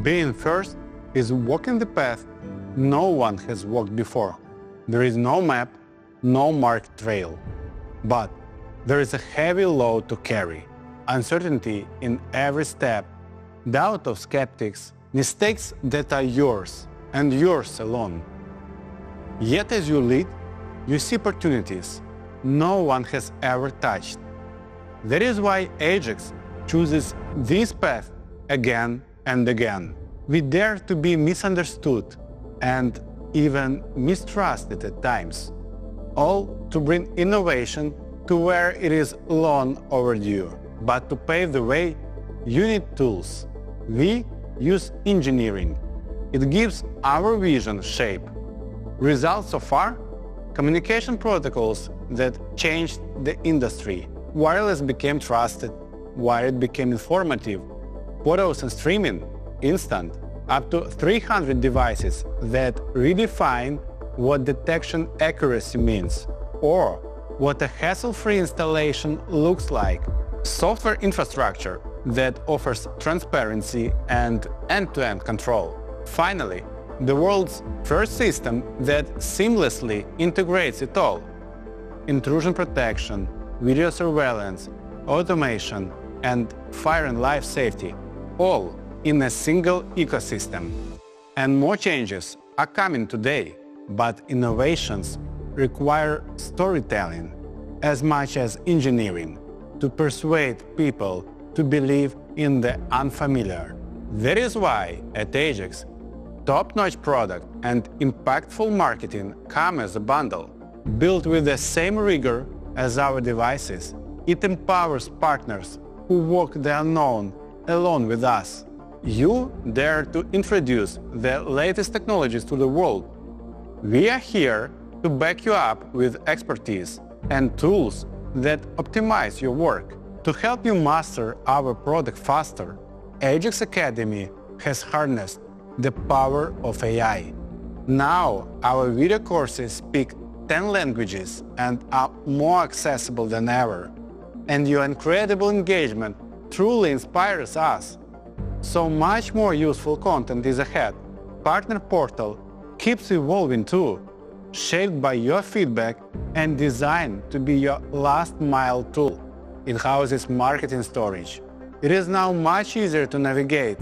Being first is walking the path no one has walked before. There is no map, no marked trail. But there is a heavy load to carry, uncertainty in every step, doubt of skeptics, mistakes that are yours and yours alone. Yet as you lead, you see opportunities no one has ever touched. That is why AJAX chooses this path again and again. We dare to be misunderstood and even mistrusted at times, all to bring innovation to where it is long overdue. But to pave the way, you need tools. We use engineering. It gives our vision shape. Results so far? Communication protocols that changed the industry. Wireless became trusted, wired became informative, photos and streaming instant, up to 300 devices that redefine what detection accuracy means, or what a hassle-free installation looks like. Software infrastructure that offers transparency and end-to-end control. Finally, the world's first system that seamlessly integrates it all. Intrusion protection, video surveillance, automation, and fire and life safety, all in a single ecosystem. And more changes are coming today, but innovations require storytelling as much as engineering to persuade people to believe in the unfamiliar. That is why at AJAX, top-notch product and impactful marketing come as a bundle. Built with the same rigor as our devices, it empowers partners who walk the unknown along with us. You dare to introduce the latest technologies to the world. We are here to back you up with expertise and tools that optimize your work. To help you master our product faster, AJAX Academy has harnessed the power of AI. Now, our video courses speak 10 languages and are more accessible than ever. And your incredible engagement truly inspires us. So much more useful content is ahead. Partner Portal keeps evolving too, shaped by your feedback and designed to be your last-mile tool. It houses marketing storage. It is now much easier to navigate.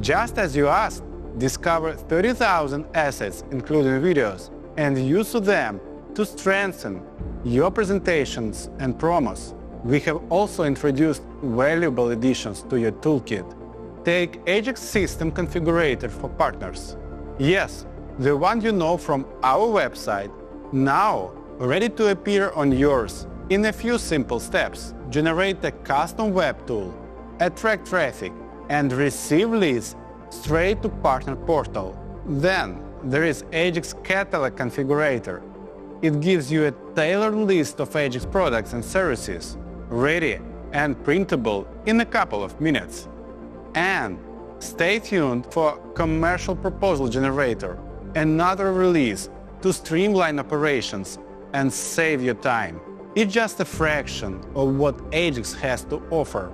Just as you asked, discover 30,000 assets, including videos, and use them to strengthen your presentations and promos. We have also introduced valuable additions to your toolkit. Take AJAX System Configurator for partners. Yes, the one you know from our website, now ready to appear on yours in a few simple steps. Generate a custom web tool, attract traffic, and receive leads straight to Partner Portal. Then there is AJAX Catalog Configurator. It gives you a tailored list of AJAX products and services, ready and printable in a couple of minutes. And stay tuned for Commercial Proposal Generator, another release to streamline operations and save you time. It's just a fraction of what AJAX has to offer.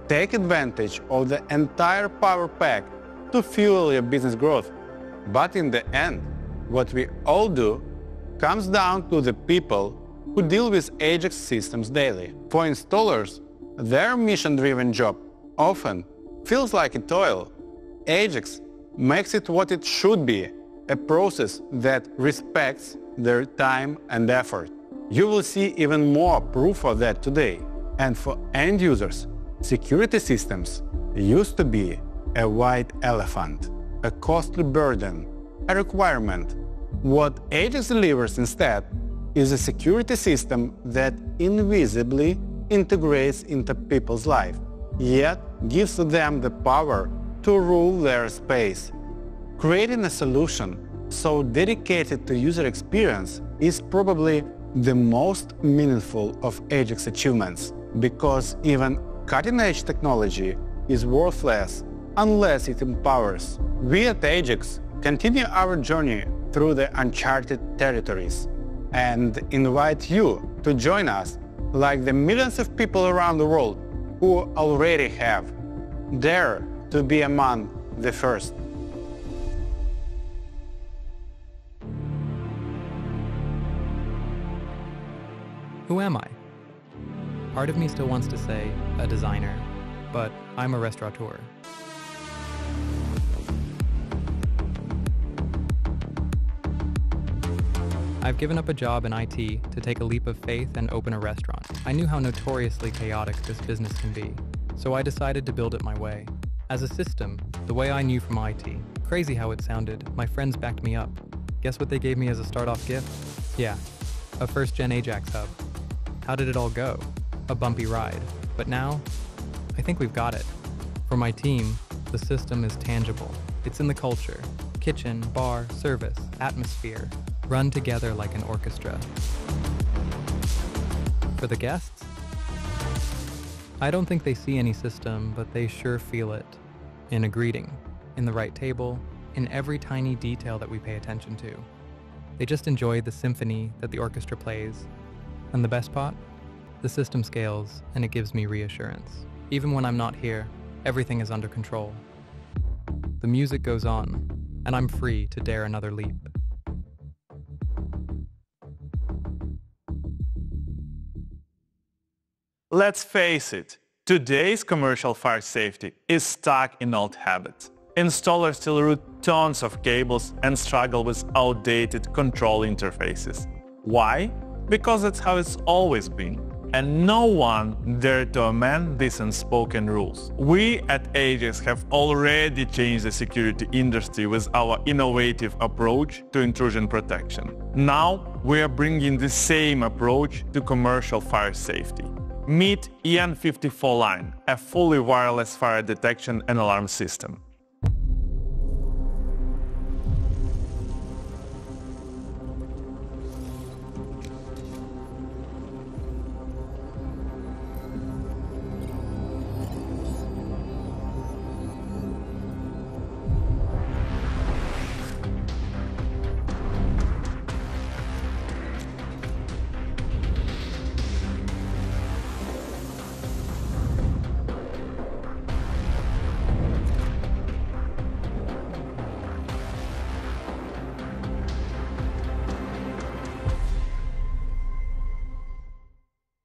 Take advantage of the entire power pack to fuel your business growth. But in the end, what we all do comes down to the people who deal with AJAX systems daily. For installers, their mission-driven job often feels like a toil. AJAX makes it what it should be, a process that respects their time and effort. You will see even more proof of that today. And for end users, security systems used to be a white elephant, a costly burden, a requirement. What AJAX delivers instead is a security system that invisibly integrates into people's life, yet gives them the power to rule their space. Creating a solution so dedicated to user experience is probably the most meaningful of AJAX achievements, because even cutting-edge technology is worthless unless it empowers. We at AJAX continue our journey through the uncharted territories and invite you to join us like the millions of people around the world who already have. Dare to be among the first. Who am I? Part of me still wants to say a designer, but I'm a restaurateur. I've given up a job in IT to take a leap of faith and open a restaurant. I knew how notoriously chaotic this business can be, so I decided to build it my way. As a system, the way I knew from IT. Crazy how it sounded, my friends backed me up. Guess what they gave me as a start-off gift? Yeah, a first-gen AJAX hub. How did it all go? A bumpy ride. But now, I think we've got it. For my team, the system is tangible. It's in the culture. Kitchen, bar, service, atmosphere, run together like an orchestra. For the guests, I don't think they see any system, but they sure feel it. In a greeting, in the right table, in every tiny detail that we pay attention to. They just enjoy the symphony that the orchestra plays. And the best part? The system scales, and it gives me reassurance. Even when I'm not here, everything is under control. The music goes on, and I'm free to dare another leap. Let's face it, today's commercial fire safety is stuck in old habits. Installers still route tons of cables and struggle with outdated control interfaces. Why? Because that's how it's always been. And no one dared to amend these unspoken rules. We at AJAX have already changed the security industry with our innovative approach to intrusion protection. Now we are bringing the same approach to commercial fire safety. Meet EN54 line, a fully wireless fire detection and alarm system.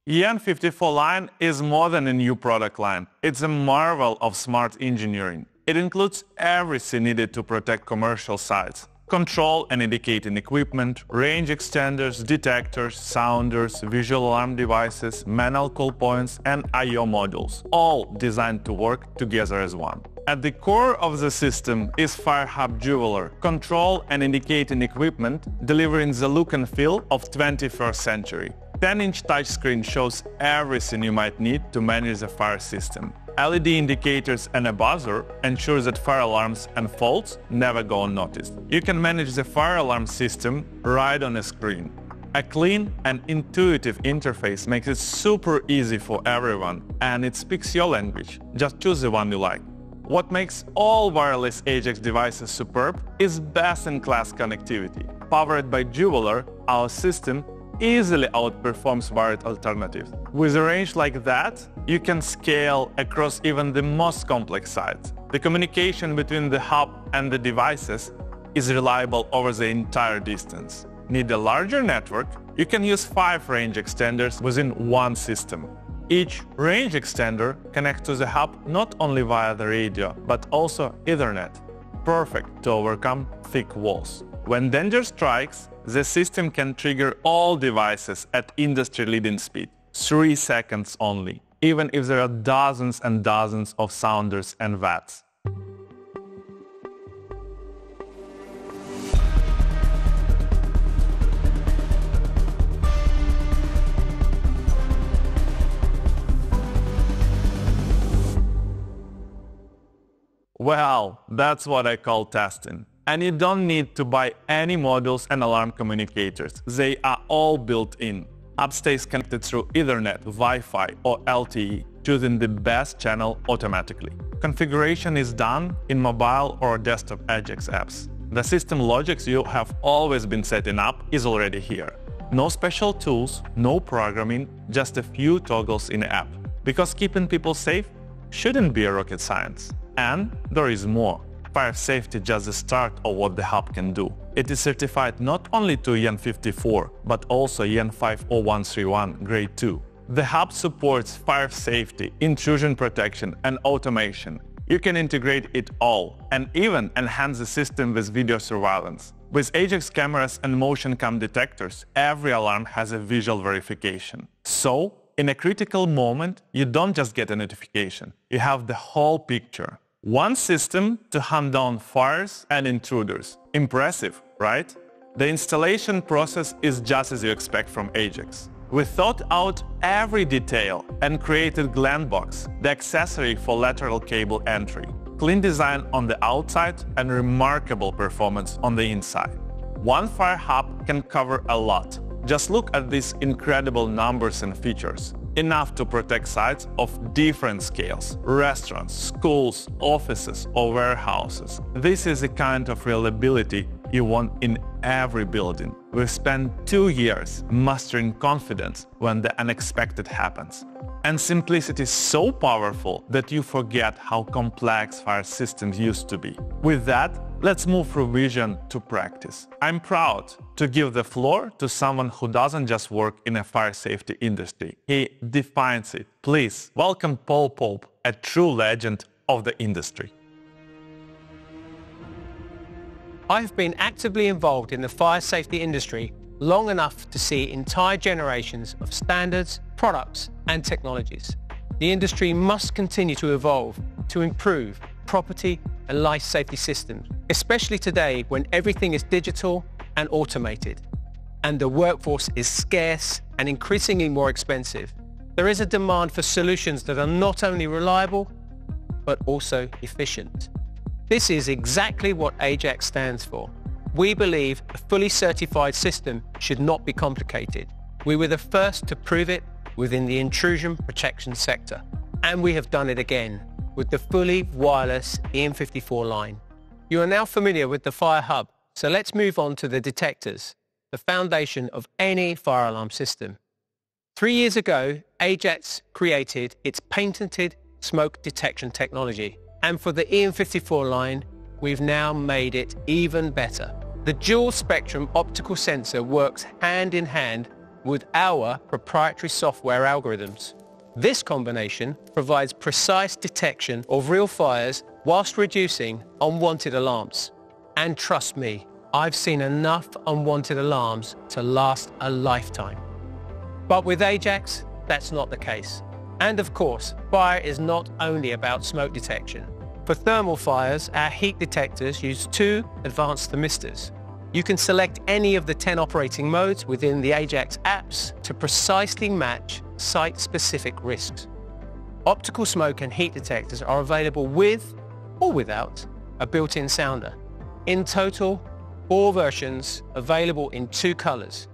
EN54 line is more than a new product line. It's a marvel of smart engineering. It includes everything needed to protect commercial sites. Control and indicating equipment, range extenders, detectors, sounders, visual alarm devices, manual call points, and I/O modules, all designed to work together as one. At the core of the system is FireHub Jeweler, control and indicating equipment delivering the look and feel of 21st century. 10-inch touchscreen shows everything you might need to manage the fire system. LED indicators and a buzzer ensure that fire alarms and faults never go unnoticed. You can manage the fire alarm system right on a screen. A clean and intuitive interface makes it super easy for everyone, and it speaks your language. Just choose the one you like. What makes all wireless AJAX devices superb is best-in-class connectivity. Powered by Jeweler, our system easily outperforms wired alternatives. With a range like that, you can scale across even the most complex sites. The communication between the hub and the devices is reliable over the entire distance. Need a larger network? You can use 5 range extenders within one system. Each range extender connects to the hub not only via the radio, but also Ethernet. Perfect to overcome thick walls. When danger strikes, the system can trigger all devices at industry-leading speed, 3 seconds only, even if there are dozens and dozens of sounders and VATs. Well, that's what I call testing. And you don't need to buy any modules and alarm communicators. They are all built in. Hub stays connected through Ethernet, Wi-Fi or LTE, choosing the best channel automatically. Configuration is done in mobile or desktop AJAX apps. The system logics you have always been setting up is already here. No special tools, no programming, just a few toggles in the app. Because keeping people safe shouldn't be a rocket science. And there is more. fire safety just the start of what the hub can do. It is certified not only to EN 54, but also EN 50131 Grade 2. The hub supports fire safety, intrusion protection, and automation. You can integrate it all and even enhance the system with video surveillance. With AJAX cameras and motion cam detectors, every alarm has a visual verification. So, in a critical moment, you don't just get a notification, you have the whole picture. One system to hunt down fires and intruders. Impressive, right? The installation process is just as you expect from AJAX. We thought out every detail and created Glandbox, the accessory for lateral cable entry. Clean design on the outside and remarkable performance on the inside. One fire hub can cover a lot. Just look at these incredible numbers and features. Enough to protect sites of different scales, restaurants, schools, offices, or warehouses. This is the kind of reliability you want in every building. We've spent 2 years mastering confidence when the unexpected happens. And simplicity is so powerful that you forget how complex fire systems used to be. With that, let's move from vision to practice. I'm proud to give the floor to someone who doesn't just work in a fire safety industry. He defines it. Please welcome Paul Pope, a true legend of the industry. I've been actively involved in the fire safety industry long enough to see entire generations of standards, products, and technologies. The industry must continue to evolve to improve property and life safety systems, especially today when everything is digital and automated, and the workforce is scarce and increasingly more expensive. There is a demand for solutions that are not only reliable, but also efficient. This is exactly what AJAX stands for. We believe a fully certified system should not be complicated. We were the first to prove it within the intrusion protection sector, and we have done it again with the fully wireless EN54 line. You are now familiar with the Fire Hub, so let's move on to the detectors, the foundation of any fire alarm system. 3 years ago, AJAX created its patented smoke detection technology. And for the EN54 line, we've now made it even better. The dual spectrum optical sensor works hand in hand with our proprietary software algorithms. This combination provides precise detection of real fires whilst reducing unwanted alarms. And trust me, I've seen enough unwanted alarms to last a lifetime. But with AJAX, that's not the case. And of course, fire is not only about smoke detection. For thermal fires, our heat detectors use 2 advanced thermistors. You can select any of the 10 operating modes within the AJAX apps to precisely match site-specific risks. Optical smoke and heat detectors are available with or without a built-in sounder. In total, 4 versions available in 2 colors.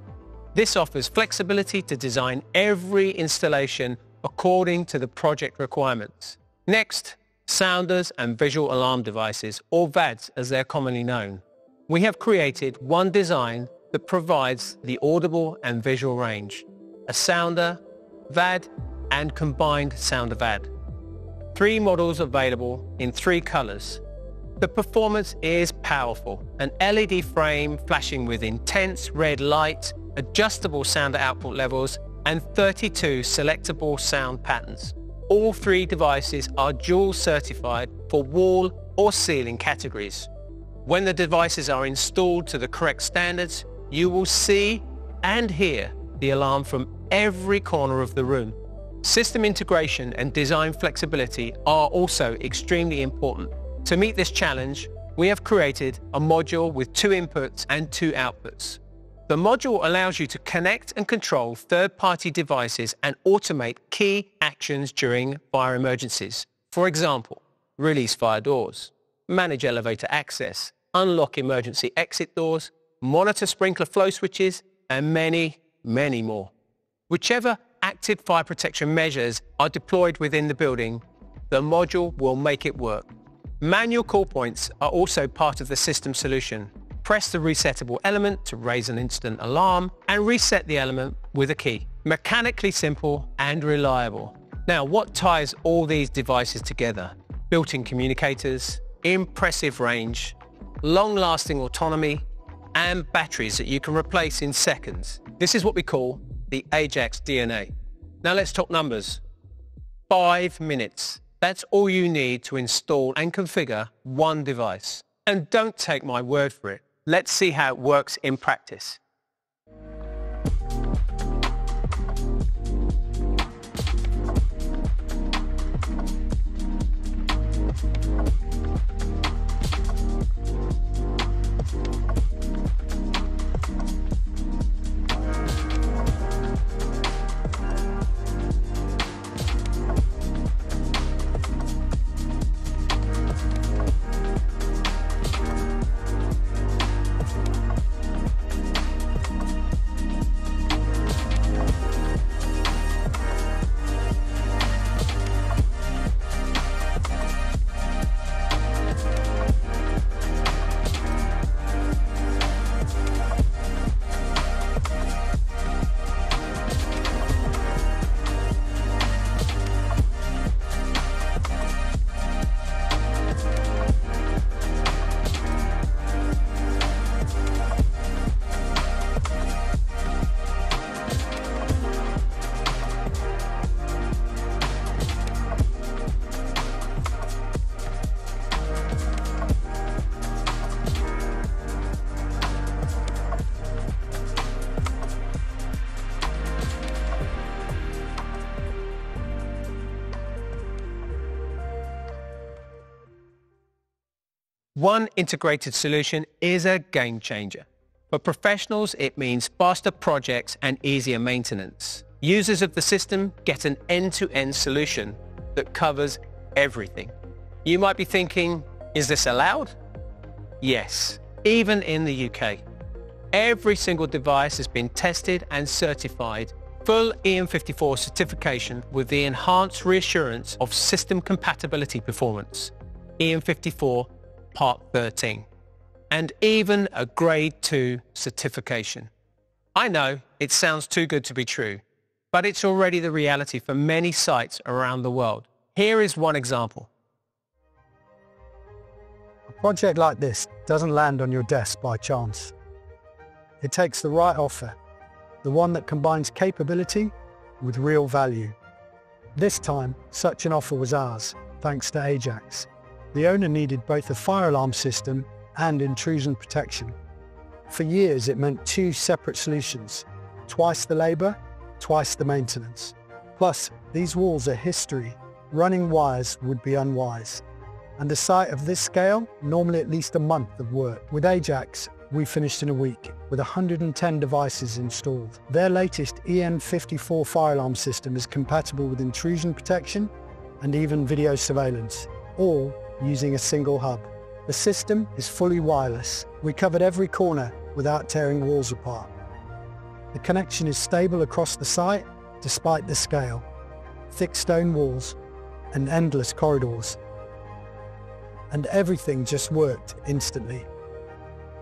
This offers flexibility to design every installation according to the project requirements. Next, sounders and visual alarm devices, or VADs as they're commonly known. We have created one design that provides the audible and visual range, a sounder, VAD, and combined sounder VAD. 3 models available in 3 colors. The performance is powerful, an LED frame flashing with intense red light, adjustable sounder output levels, and 32 selectable sound patterns. All 3 devices are dual certified for wall or ceiling categories. When the devices are installed to the correct standards, you will see and hear the alarm from every corner of the room. System integration and design flexibility are also extremely important. To meet this challenge, we have created a module with 2 inputs and 2 outputs. The module allows you to connect and control third-party devices and automate key actions during fire emergencies. For example, release fire doors, manage elevator access, unlock emergency exit doors, monitor sprinkler flow switches, and many, many more. Whichever active fire protection measures are deployed within the building, the module will make it work. Manual call points are also part of the system solution. Press the resettable element to raise an instant alarm and reset the element with a key. Mechanically simple and reliable. Now, what ties all these devices together? Built-in communicators, impressive range, long-lasting autonomy, and batteries that you can replace in seconds. This is what we call the AJAX DNA. Now let's talk numbers. 5 minutes. That's all you need to install and configure one device. And don't take my word for it. Let's see how it works in practice. One integrated solution is a game changer. For professionals, it means faster projects and easier maintenance. Users of the system get an end-to-end solution that covers everything. You might be thinking, is this allowed? Yes, even in the UK. Every single device has been tested and certified, full EM54 certification with the enhanced reassurance of system compatibility performance, EM54 Part 13, and even a Grade 2 certification. I know it sounds too good to be true, but it's already the reality for many sites around the world. Here is one example. A project like this doesn't land on your desk by chance. It takes the right offer, the one that combines capability with real value. This time, such an offer was ours, thanks to AJAX. The owner needed both a fire alarm system and intrusion protection. For years, it meant 2 separate solutions, twice the labor, twice the maintenance. Plus, these walls are history. Running wires would be unwise. And a site of this scale, normally at least a month of work. With AJAX, we finished in a week, with 110 devices installed. Their latest EM54 fire alarm system is compatible with intrusion protection and even video surveillance, all using a single hub. The system is fully wireless. We covered every corner without tearing walls apart. The connection is stable across the site, despite the scale. Thick stone walls and endless corridors. And everything just worked instantly.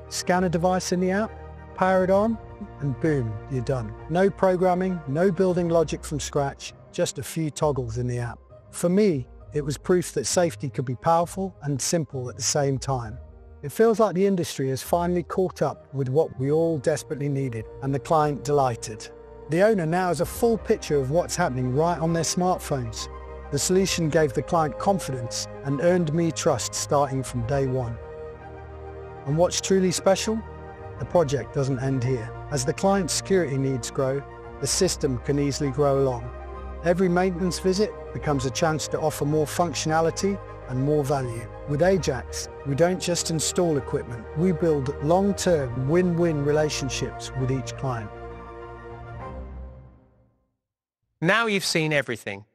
Scan a device in the app, power it on, and boom, you're done. No programming, no building logic from scratch, just a few toggles in the app. For me, it was proof that safety could be powerful and simple at the same time. It feels like the industry has finally caught up with what we all desperately needed, and the client delighted. The owner now has a full picture of what's happening right on their smartphones. The solution gave the client confidence and earned me trust starting from day one. And what's truly special? The project doesn't end here. As the client's security needs grow, the system can easily grow along. Every maintenance visit becomes a chance to offer more functionality and more value. With AJAX, we don't just install equipment, we build long-term win-win relationships with each client. Now you've seen everything.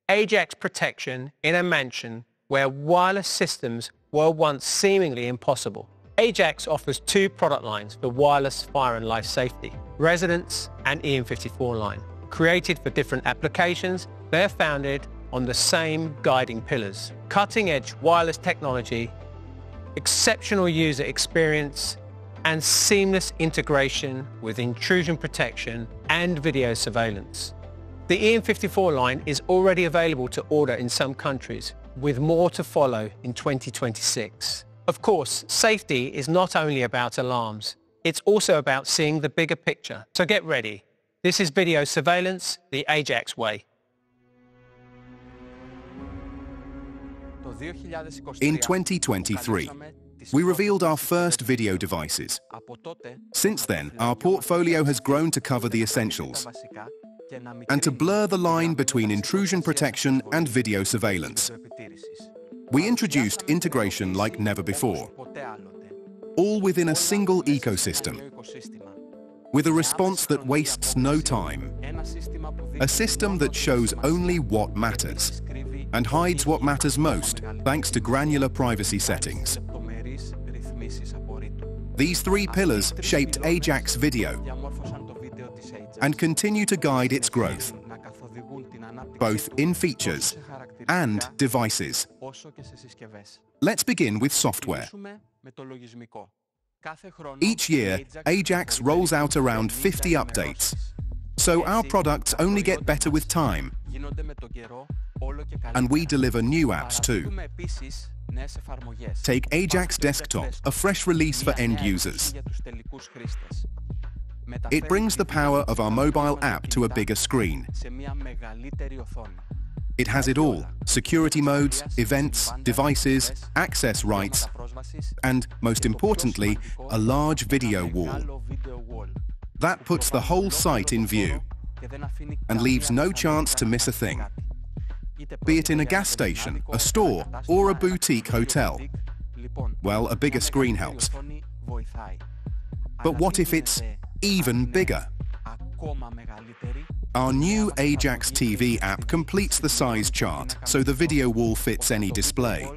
AJAX protection in a mansion where wireless systems were once seemingly impossible. AJAX offers 2 product lines for wireless fire and life safety, Residence and EM54 line. Created for different applications, they are founded on the same guiding pillars: cutting-edge wireless technology, exceptional user experience, and seamless integration with intrusion protection and video surveillance. The EM54 line is already available to order in some countries, with more to follow in 2026. Of course, safety is not only about alarms, it's also about seeing the bigger picture. So get ready. This is video surveillance the AJAX way. In 2023, we revealed our first video devices. Since then, our portfolio has grown to cover the essentials and to blur the line between intrusion protection and video surveillance. We introduced integration like never before, all within a single ecosystem, with a response that wastes no time, a system that shows only what matters and hides what matters most thanks to granular privacy settings. These three pillars shaped AJAX Video and continue to guide its growth, both in features and devices. Let's begin with software. Each year, AJAX rolls out around 50 updates, so our products only get better with time, and we deliver new apps too. Take AJAX Desktop, a fresh release for end users. It brings the power of our mobile app to a bigger screen. It has it all: security modes, events, devices, access rights, and, most importantly, a large video wall. That puts the whole site in view and leaves no chance to miss a thing. Be it in a gas station, a store, or a boutique hotel. Well, a bigger screen helps. But what if it's even bigger? Our new AJAX TV app completes the size chart, so the video wall fits any display.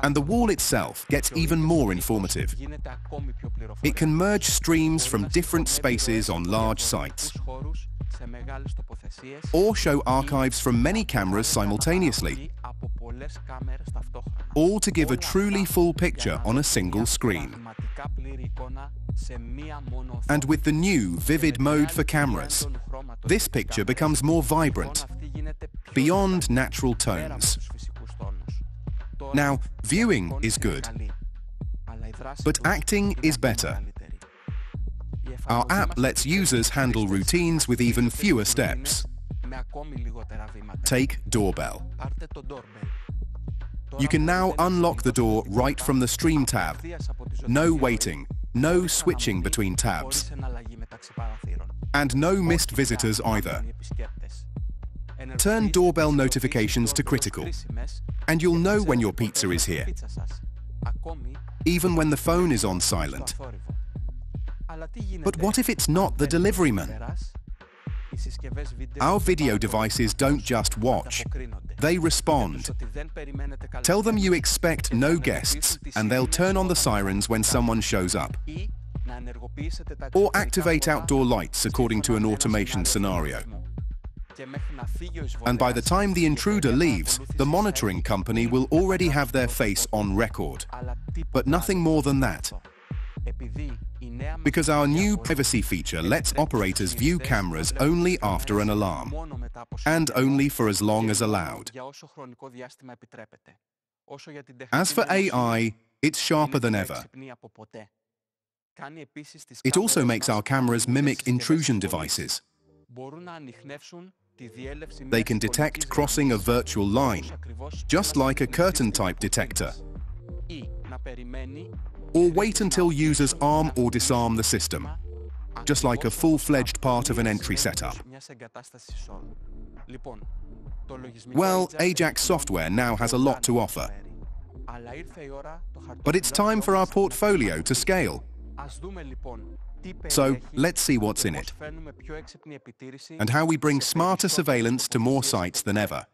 And the wall itself gets even more informative. It can merge streams from different spaces on large sites, or show archives from many cameras simultaneously, all to give a truly full picture on a single screen. And with the new vivid mode for cameras, this picture becomes more vibrant, beyond natural tones. Now, viewing is good, but acting is better. Our app lets users handle routines with even fewer steps. Take Doorbell. You can now unlock the door right from the Stream tab. No waiting, no switching between tabs, and no missed visitors either. Turn doorbell notifications to critical, and you'll know when your pizza is here, even when the phone is on silent. But what if it's not the deliveryman? Our video devices don't just watch, they respond. Tell them you expect no guests, and they'll turn on the sirens when someone shows up. Or activate outdoor lights according to an automation scenario. And by the time the intruder leaves, the monitoring company will already have their face on record. But nothing more than that. Because our new privacy feature lets operators view cameras only after an alarm, and only for as long as allowed. As for AI, it's sharper than ever. It also makes our cameras mimic intrusion devices. They can detect crossing a virtual line, just like a curtain-type detector, or wait until users arm or disarm the system, just like a full-fledged part of an entry setup. Well, AJAX software now has a lot to offer. But it's time for our portfolio to scale. So, let's see what's in it, and how we bring smarter surveillance to more sites than ever.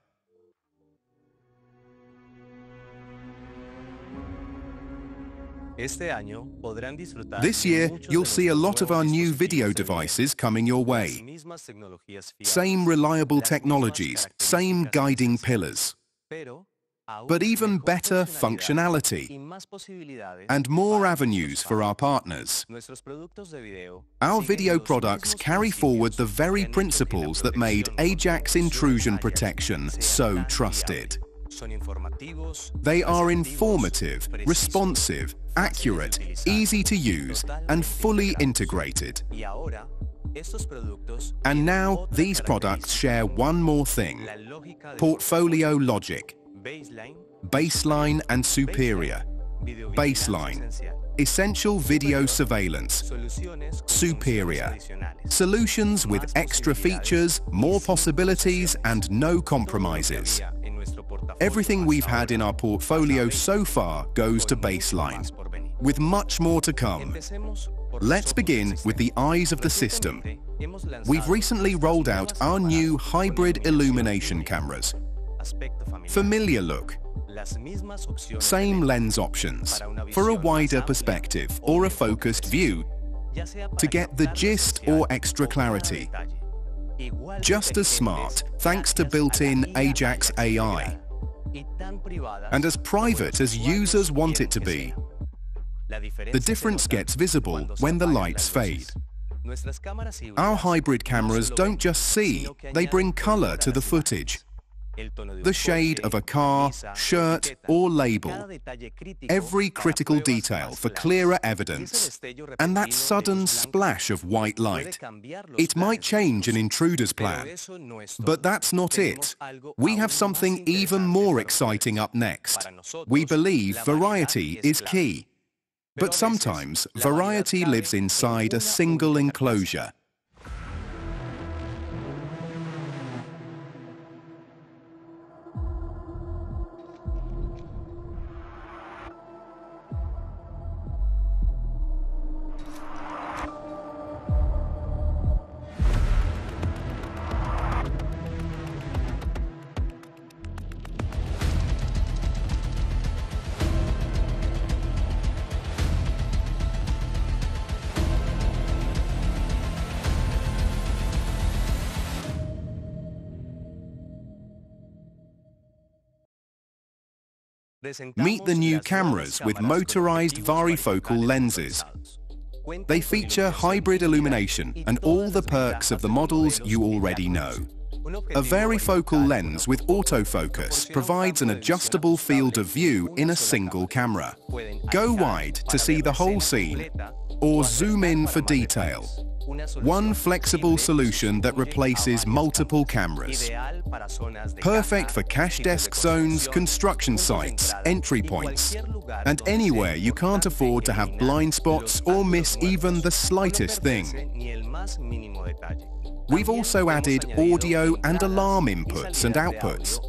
This year, you'll see a lot of our new video devices coming your way. Same reliable technologies, same guiding pillars, but even better functionality and more avenues for our partners. Our video products carry forward the very principles that made AJAX intrusion protection so trusted. They are informative, responsive, accurate, easy to use, and fully integrated. And now, these products share one more thing: portfolio logic. Baseline and superior. Baseline: essential video surveillance. Superior: solutions with extra features, more possibilities, and no compromises. Everything we've had in our portfolio so far goes to baseline, with much more to come. Let's begin with the eyes of the system. We've recently rolled out our new hybrid illumination cameras. Familiar look. Same lens options for a wider perspective or a focused view to get the gist or extra clarity. Just as smart thanks to built-in AJAX AI. And as private as users want it to be. The difference gets visible when the lights fade. Our hybrid cameras don't just see, they bring color to the footage. The shade of a car, shirt, or label. Every critical detail for clearer evidence. And that sudden splash of white light. It might change an intruder's plan. But that's not it. We have something even more exciting up next. We believe variety is key. But sometimes, variety lives inside a single enclosure. Meet the new cameras with motorized varifocal lenses. They feature hybrid illumination and all the perks of the models you already know. A varifocal lens with autofocus provides an adjustable field of view in a single camera. Go wide to see the whole scene, or zoom in for detail. One flexible solution that replaces multiple cameras. Perfect for cash desk zones, construction sites, entry points, and anywhere you can't afford to have blind spots or miss even the slightest thing. We've also added audio and alarm inputs and outputs.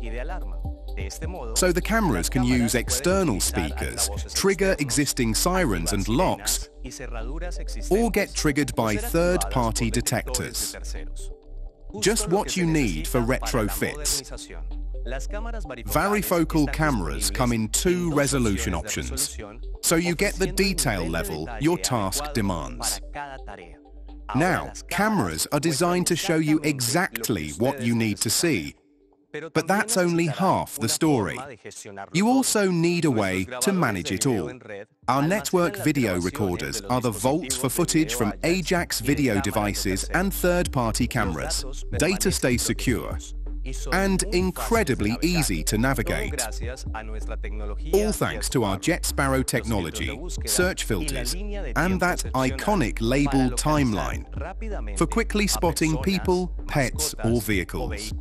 So the cameras can use external speakers, trigger existing sirens and locks, or get triggered by third-party detectors. Just what you need for retrofits. Varifocal cameras come in 2 resolution options, so you get the detail level your task demands. Now, cameras are designed to show you exactly what you need to see, but that's only half the story. You also need a way to manage it all. Our network video recorders are the vault for footage from AJAX video devices and third-party cameras. Data stays secure and incredibly easy to navigate. All thanks to our Jet Sparrow technology, search filters, and that iconic labeled timeline for quickly spotting people, pets, or vehicles.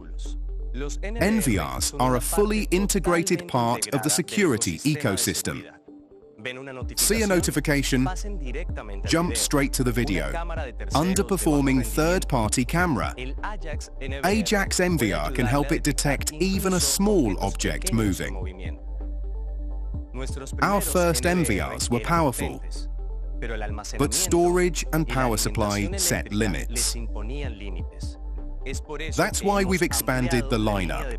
NVRs are a fully integrated part of the security ecosystem. See a notification, jump straight to the video. Underperforming third-party camera. AJAX NVR can help it detect even a small object moving. Our first NVRs were powerful, but storage and power supply set limits. That's why we've expanded the lineup.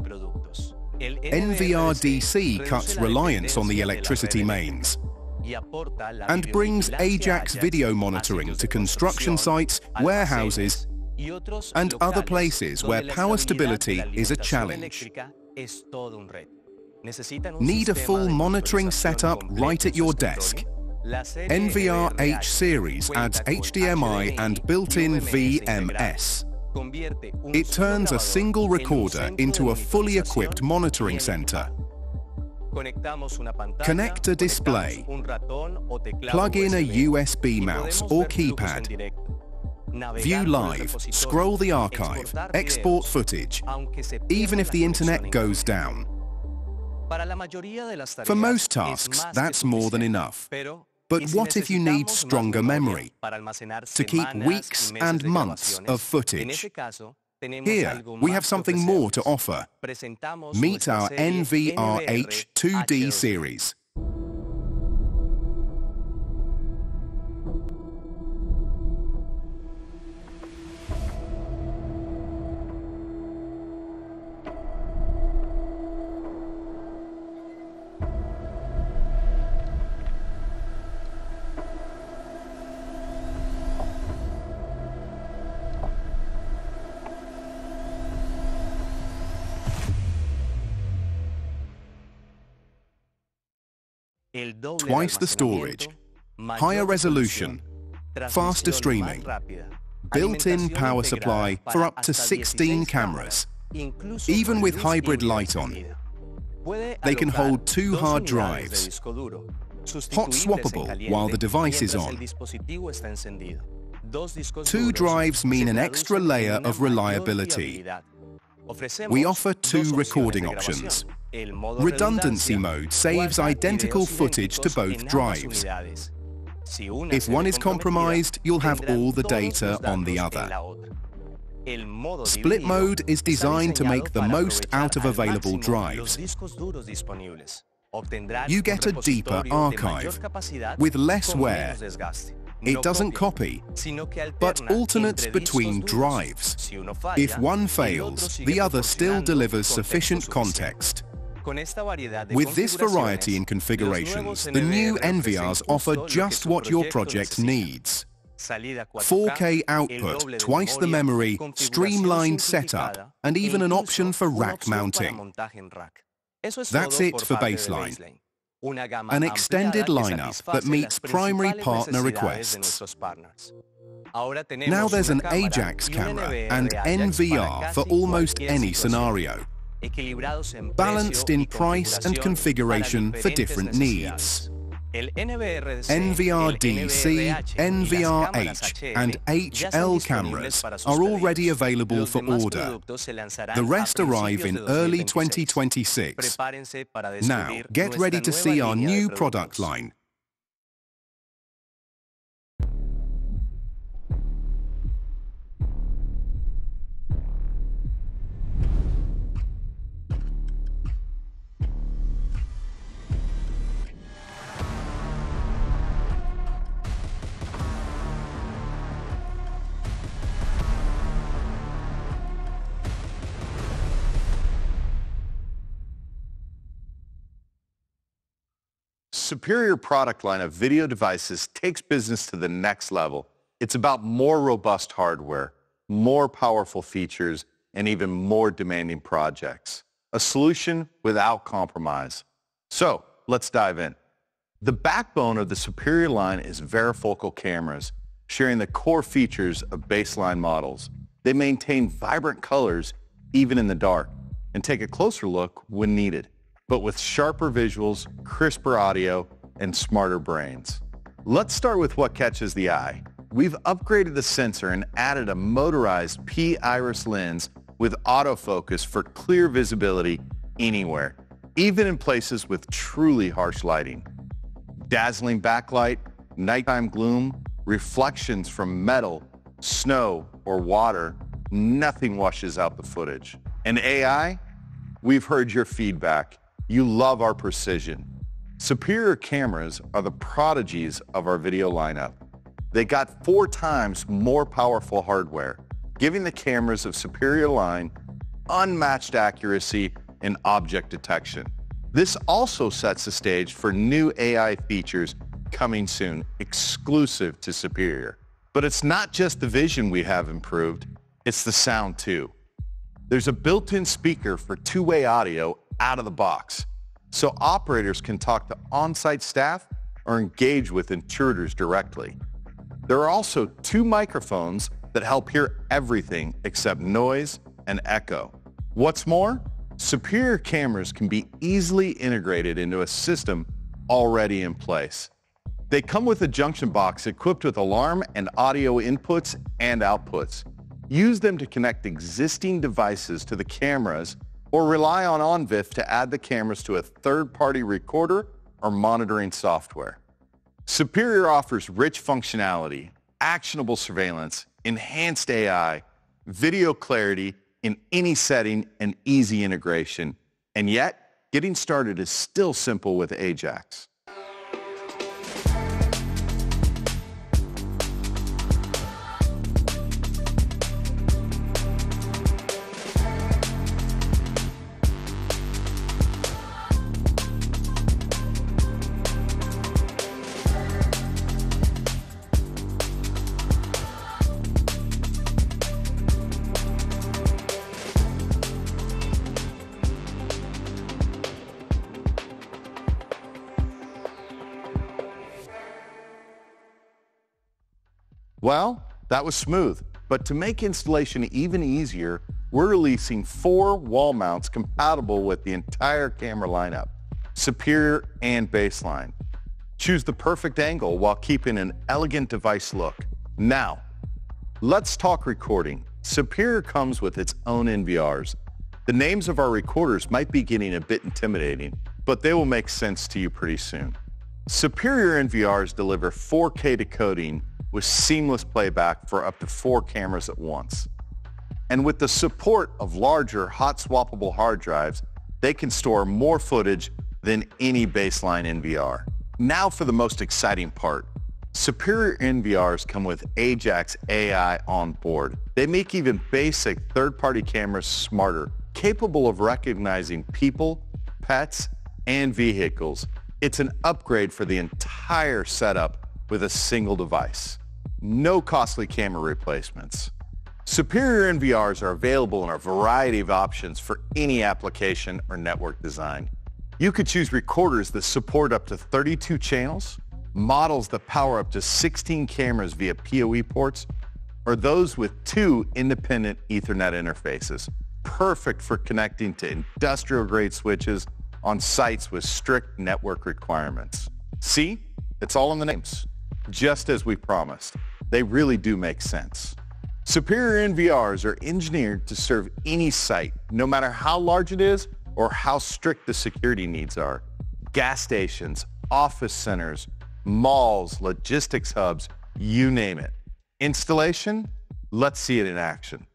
NVR DC cuts reliance on the electricity mains and brings AJAX video monitoring to construction sites, warehouses, and other places where power stability is a challenge. Need a full monitoring setup right at your desk? NVR H series adds HDMI and built-in VMS. It turns a single recorder into a fully equipped monitoring center. Connect a display. Plug in a USB mouse or keypad. View live, scroll the archive, export footage, even if the internet goes down. For most tasks, that's more than enough. But what if you need stronger memory to keep weeks and months of footage? Here, we have something more to offer. Meet our NVRH 2D series. Twice the storage, higher resolution, faster streaming, built-in power supply for up to 16 cameras. Even with hybrid light on, they can hold 2 hard drives, hot swappable while the device is on. 2 drives mean an extra layer of reliability. We offer 2 recording options. Redundancy mode saves identical footage to both drives. If one is compromised, you'll have all the data on the other. Split mode is designed to make the most out of available drives. You get a deeper archive with less wear. It doesn't copy, but alternates between drives. If one fails, the other still delivers sufficient context. With this variety in configurations, the new NVRs offer just what your project needs. 4K output, twice the memory, streamlined setup, and even an option for rack mounting. That's it for baseline. An extended lineup that meets primary partner requests. Now there's an AJAX camera and NVR for almost any scenario, balanced in price and configuration for different needs. NVR-DC, NVR-H and HL cameras are already available for order. The rest arrive in early 2026. Now, get ready to see our new product line. Superior product line of video devices takes business to the next level. It's about more robust hardware, more powerful features, and even more demanding projects. A solution without compromise. So, let's dive in. The backbone of the Superior line is varifocal cameras, sharing the core features of baseline models. They maintain vibrant colors even in the dark, and take a closer look when needed, but with sharper visuals, crisper audio, and smarter brains. Let's start with what catches the eye. We've upgraded the sensor and added a motorized P-iris lens with autofocus for clear visibility anywhere, even in places with truly harsh lighting. Dazzling backlight, nighttime gloom, reflections from metal, snow, or water, nothing washes out the footage. And AI? We've heard your feedback. You love our precision. Superior cameras are the prodigies of our video lineup. They got 4 times more powerful hardware, giving the cameras of Superior line unmatched accuracy in object detection. This also sets the stage for new AI features coming soon, exclusive to Superior. But it's not just the vision we have improved, it's the sound too. There's a built-in speaker for 2-way audio out of the box, so operators can talk to on-site staff or engage with intruders directly. There are also 2 microphones that help hear everything except noise and echo. What's more, superior cameras can be easily integrated into a system already in place. They come with a junction box equipped with alarm and audio inputs and outputs. Use them to connect existing devices to the cameras or rely on OnVIF to add the cameras to a third-party recorder or monitoring software. Superior offers rich functionality, actionable surveillance, enhanced AI, video clarity in any setting, and easy integration. And yet, getting started is still simple with AJAX. Well, that was smooth, but to make installation even easier, we're releasing 4 wall mounts compatible with the entire camera lineup, superior and baseline. Choose the perfect angle while keeping an elegant device look. Now, let's talk recording. Superior comes with its own NVRs. The names of our recorders might be getting a bit intimidating, but they will make sense to you pretty soon. Superior NVRs deliver 4K decoding with seamless playback for up to 4 cameras at once. And with the support of larger hot swappable hard drives, they can store more footage than any baseline NVR. Now for the most exciting part. Superior NVRs come with AJAX AI on board. They make even basic third-party cameras smarter, capable of recognizing people, pets, and vehicles. It's an upgrade for the entire setup with a single device. No costly camera replacements. Superior NVRs are available in a variety of options for any application or network design. You could choose recorders that support up to 32 channels, models that power up to 16 cameras via PoE ports, or those with 2 independent Ethernet interfaces, perfect for connecting to industrial-grade switches on sites with strict network requirements. See? It's all in the names. Just as we promised. They really do make sense. Superior NVRs are engineered to serve any site, no matter how large it is or how strict the security needs are. Gas stations, office centers, malls, logistics hubs, you name it. Installation? Let's see it in action.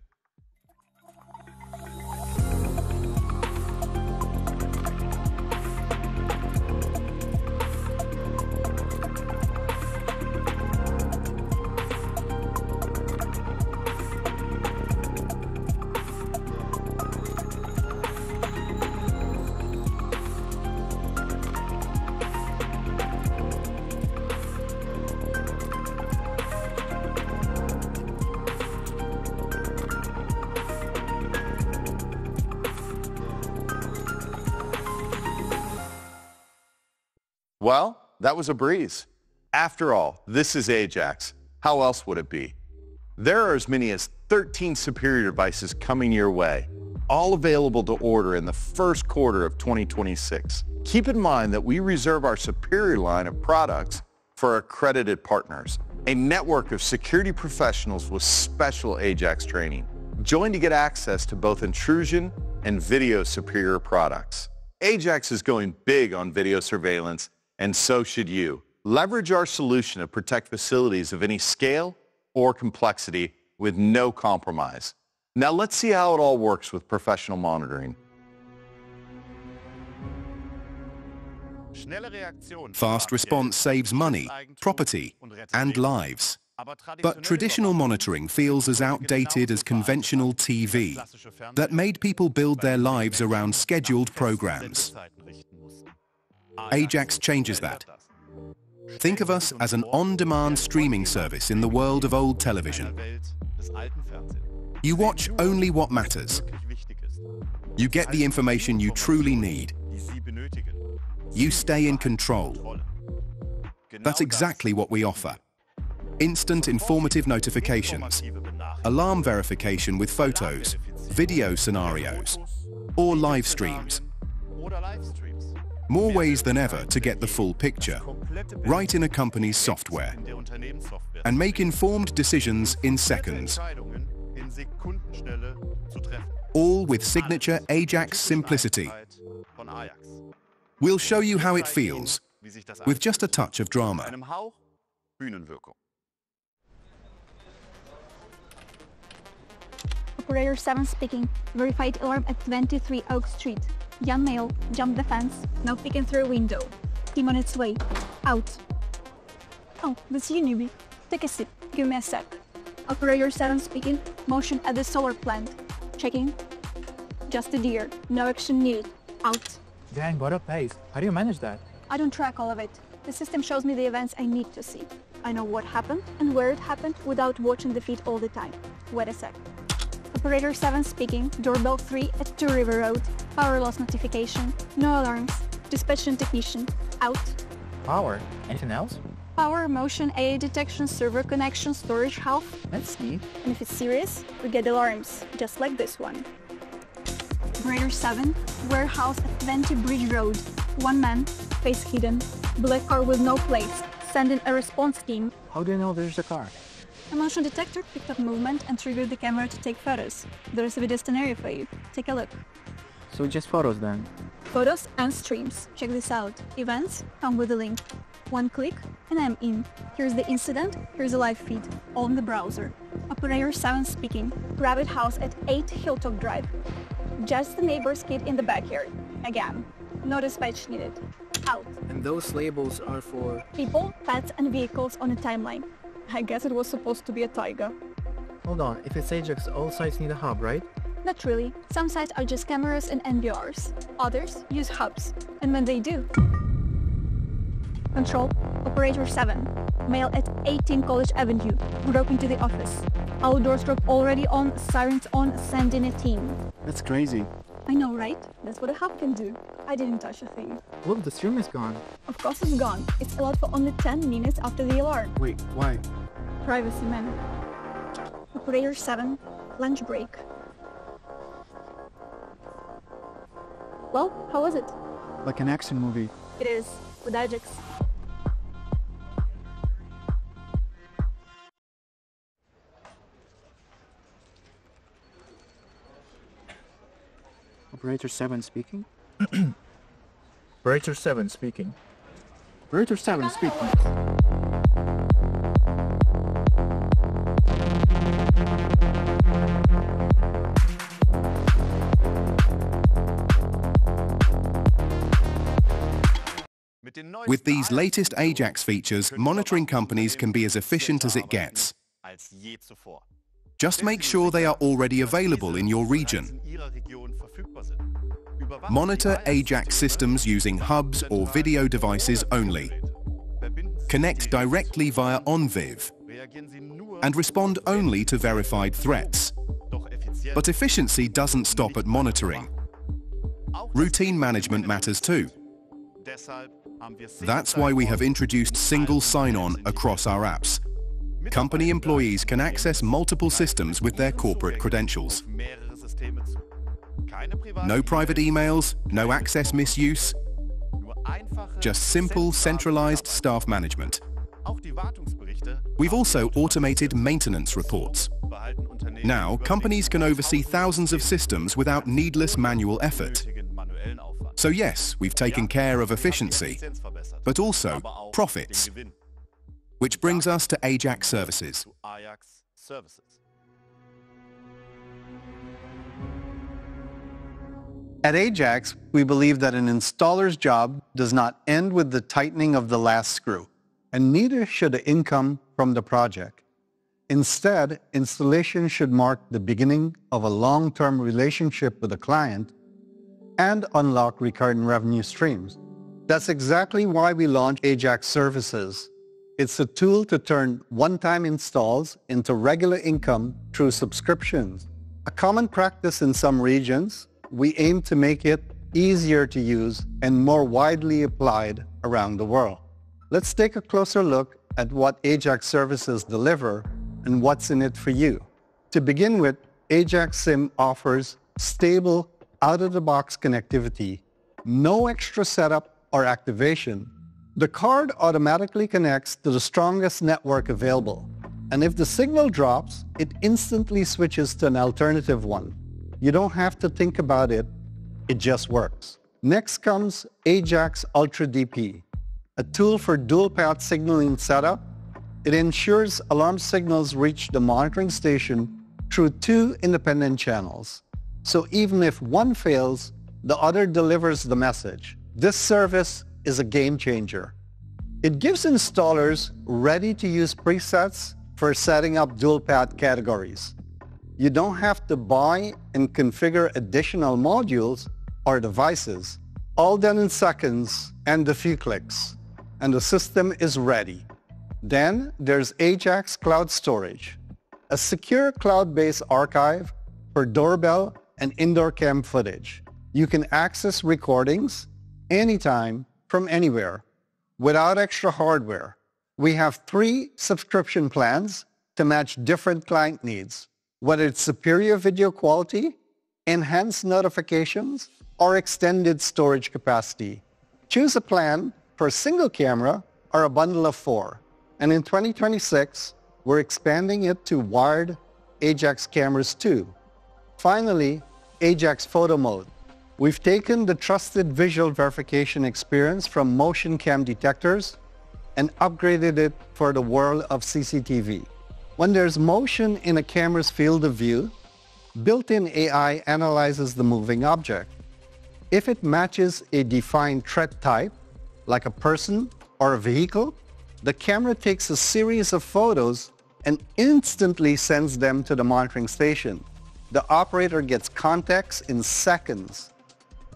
Well, that was a breeze. After all, this is AJAX. How else would it be? There are as many as 13 superior devices coming your way, all available to order in the first quarter of 2026. Keep in mind that we reserve our superior line of products for accredited partners, a network of security professionals with special AJAX training. Join to get access to both intrusion and video superior products. AJAX is going big on video surveillance, and so should you. Leverage our solution to protect facilities of any scale or complexity with no compromise. Now let's see how it all works with professional monitoring. Fast response saves money, property, and lives. But traditional monitoring feels as outdated as conventional TV that made people build their lives around scheduled programs. AJAX changes that. Think of us as an on-demand streaming service in the world of old television. You watch only what matters. You get the information you truly need. You stay in control. That's exactly what we offer. Instant informative notifications, alarm verification with photos, video scenarios, or live streams. More ways than ever to get the full picture, right in a company's software, and make informed decisions in seconds. All with signature AJAX simplicity. We'll show you how it feels, with just a touch of drama. Operator 7 speaking. Verified alarm at 23 Oak Street. Young male, jumped the fence, now peeking through a window. Team on its way. Out. Oh, that's you, newbie. Take a sip. Give me a sec. Operator 7 speaking. Motion at the solar plant. Checking. Just a deer. No action needed. Out. Dang, what a pace. How do you manage that? I don't track all of it. The system shows me the events I need to see. I know what happened and where it happened without watching the feed all the time. Wait a sec. Operator 7 speaking. Doorbell 3 at 2 River Road. Power loss notification. No alarms. Dispatching technician. Out. Power. Anything else? Power, motion, AA detection, server connection, storage health. That's neat. And if it's serious, we get alarms, just like this one. Operator 7, warehouse at 20 Bridge Road. One man, face hidden. Black car with no plates. Send in a response team. How do you know there's a car? A motion detector picked up movement and triggered the camera to take photos. There's a video scenario for you. Take a look. So just photos then? Photos and streams. Check this out. Events come with a link. One click and I'm in. Here's the incident, here's a live feed, all in the browser. Operator 7 speaking. Rabbit house at 8 Hilltop Drive. Just the neighbor's kid in the backyard. Again. No dispatch needed. Out. And those labels are for... People, pets and vehicles on a timeline. I guess it was supposed to be a taiga. Hold on, if it's AJAX, all sites need a hub, right? Not really. Some sites are just cameras and NVRs. Others use hubs. And when they do... Control, Operator 7. Male at 18 College Avenue. Broke into the office. Outdoor strobe already on, sirens on, send in a team. That's crazy. I know, right? That's what a hub can do. I didn't touch a thing. Look, the stream is gone. Of course it's gone. It's allowed for only 10 minutes after the alarm. Wait, why? Privacy, man. Operator 7, lunch break. Well, how was it? Like an action movie. It is, with AJAX. Operator 7 speaking? Operator 7 speaking. Operator 7 speaking. With these latest AJAX features, monitoring companies can be as efficient as it gets. Just make sure they are already available in your region. Monitor AJAX systems using hubs or video devices only. Connect directly via OnViv and respond only to verified threats. But efficiency doesn't stop at monitoring. Routine management matters too. That's why we have introduced single sign-on across our apps. Company employees can access multiple systems with their corporate credentials. No private emails, no access misuse, just simple, centralized staff management. We've also automated maintenance reports. Now, companies can oversee thousands of systems without needless manual effort. So yes, we've taken care of efficiency, but also profits. Which brings us to AJAX Services. At AJAX, we believe that an installer's job does not end with the tightening of the last screw, and neither should the income from the project. Instead, installation should mark the beginning of a long-term relationship with the client and unlock recurring revenue streams. That's exactly why we launched AJAX Services. It's a tool to turn one-time installs into regular income through subscriptions. A common practice in some regions, we aim to make it easier to use and more widely applied around the world. Let's take a closer look at what AJAX Services deliver and what's in it for you. To begin with, AJAX SIM offers stable, out-of-the-box connectivity, no extra setup or activation. The card automatically connects to the strongest network available, and if the signal drops, it instantly switches to an alternative one. You don't have to think about it, it just works. Next comes AJAX Ultra DP, a tool for dual-path signaling setup. It ensures alarm signals reach the monitoring station through two independent channels. So even if one fails, the other delivers the message. This service is a game changer. It gives installers ready-to-use presets for setting up dual-path categories. You don't have to buy and configure additional modules or devices. All done in seconds and a few clicks, and the system is ready. Then there's AJAX Cloud Storage, a secure cloud-based archive for doorbell and indoor cam footage. You can access recordings anytime from anywhere without extra hardware. We have 3 subscription plans to match different client needs, whether it's superior video quality, enhanced notifications, or extended storage capacity. Choose a plan for a single camera or a bundle of 4. And in 2026, we're expanding it to wired AJAX cameras too. Finally, AJAX Photo Mode. We've taken the trusted visual verification experience from motion cam detectors and upgraded it for the world of CCTV. When there's motion in a camera's field of view, built-in AI analyzes the moving object. If it matches a defined threat type, like a person or a vehicle, the camera takes a series of photos and instantly sends them to the monitoring station. The operator gets context in seconds.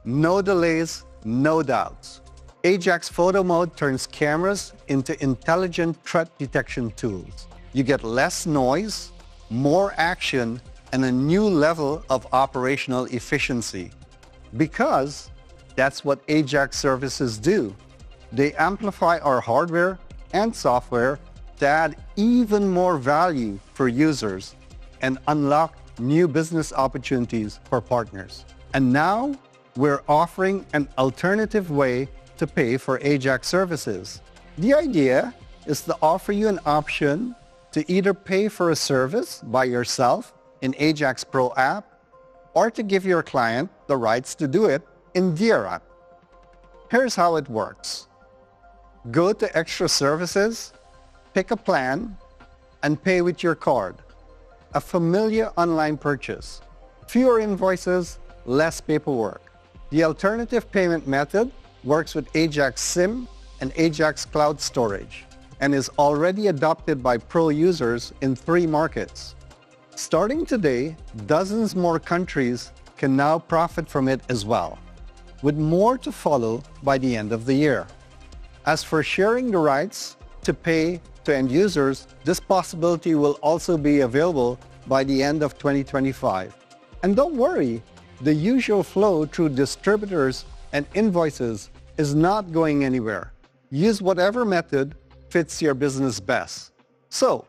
No delays, no doubts. AJAX Photo Mode turns cameras into intelligent threat detection tools. You get less noise, more action, and a new level of operational efficiency. Because that's what AJAX services do. They amplify our hardware and software to add even more value for users and unlock new business opportunities for partners. And now we're offering an alternative way to pay for AJAX services. The idea is to offer you an option to either pay for a service by yourself in AJAX Pro app or to give your client the rights to do it in their app. Here's how it works. Go to Extra Services, pick a plan, and pay with your card. A familiar online purchase. Fewer invoices, less paperwork. The alternative payment method works with AJAX SIM and AJAX Cloud Storage and is already adopted by Pro users in 3 markets. Starting today, dozens more countries can now profit from it as well, with more to follow by the end of the year. As for sharing the rights to pay to end users, this possibility will also be available by the end of 2025. And don't worry, the usual flow through distributors and invoices is not going anywhere. Use whatever method fits your business best. So,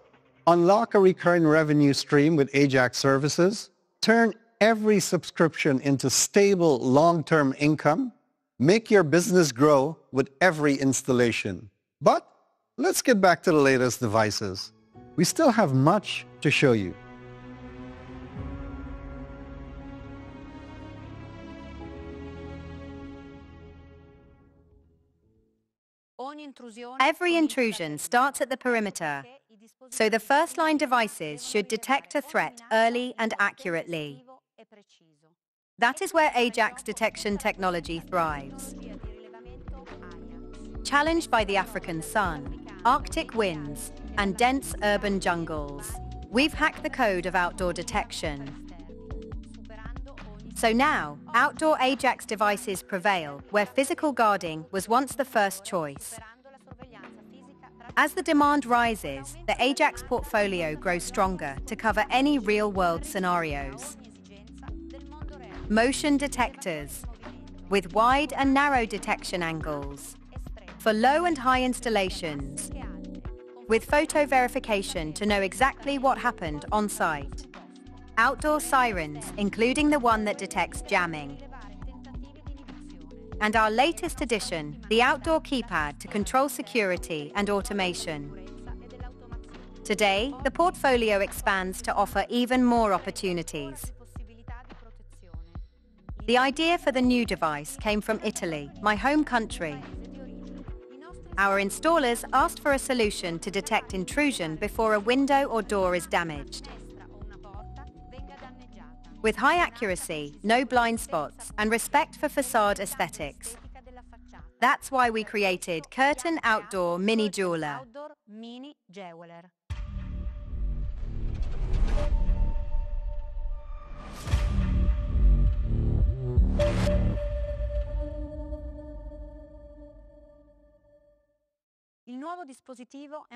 unlock a recurring revenue stream with AJAX services, turn every subscription into stable long-term income, make your business grow with every installation. But let's get back to the latest devices. We still have much to show you. Every intrusion starts at the perimeter, so the first-line devices should detect a threat early and accurately. That is where AJAX detection technology thrives. Challenged by the African sun, Arctic winds, and dense urban jungles, we've hacked the code of outdoor detection. So now, outdoor AJAX devices prevail where physical guarding was once the first choice. As the demand rises, the AJAX portfolio grows stronger to cover any real-world scenarios. Motion detectors, with wide and narrow detection angles, for low and high installations, with photo verification to know exactly what happened on site. outdoor sirens, including the one that detects jamming. And our latest addition, the outdoor keypad to control security and automation. Today, the portfolio expands to offer even more opportunities. The idea for the new device came from Italy, my home country. Our installers asked for a solution to detect intrusion before a window or door is damaged. With high accuracy, no blind spots, and respect for facade aesthetics. That's why we created Curtain Outdoor Mini Jeweler.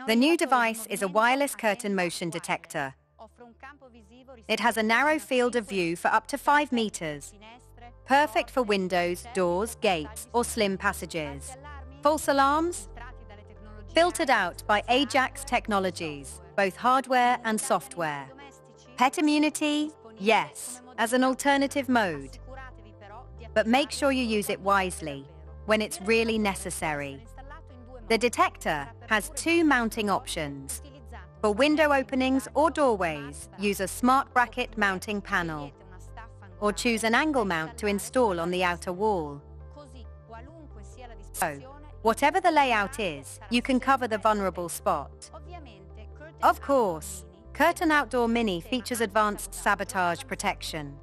The new device is a wireless curtain motion detector. It has a narrow field of view for up to 5 meters, perfect for windows, doors, gates, or slim passages. False alarms? Filtered out by AJAX Technologies, both hardware and software. Pet immunity? Yes, as an alternative mode. But make sure you use it wisely, when it's really necessary. The detector has 2 mounting options. For window openings or doorways, use a smart bracket mounting panel, or choose an angle mount to install on the outer wall. So, whatever the layout is, you can cover the vulnerable spot. Of course, Curtain Outdoor Mini features advanced sabotage protection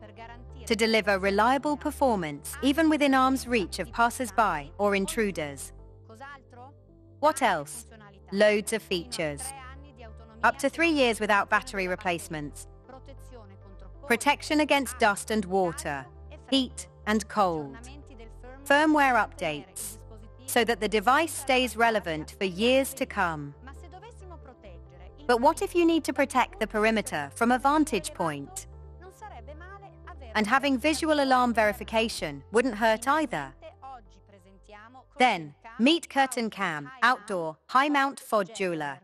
to deliver reliable performance even within arm's reach of passers-by or intruders. What else? Loads of features. Up to 3 years without battery replacements. Protection against dust and water, heat and cold. Firmware updates, so that the device stays relevant for years to come. But what if you need to protect the perimeter from a vantage point? And having visual alarm verification wouldn't hurt either. Then, meet Curtain Cam Outdoor High Mount FOD Jeweler.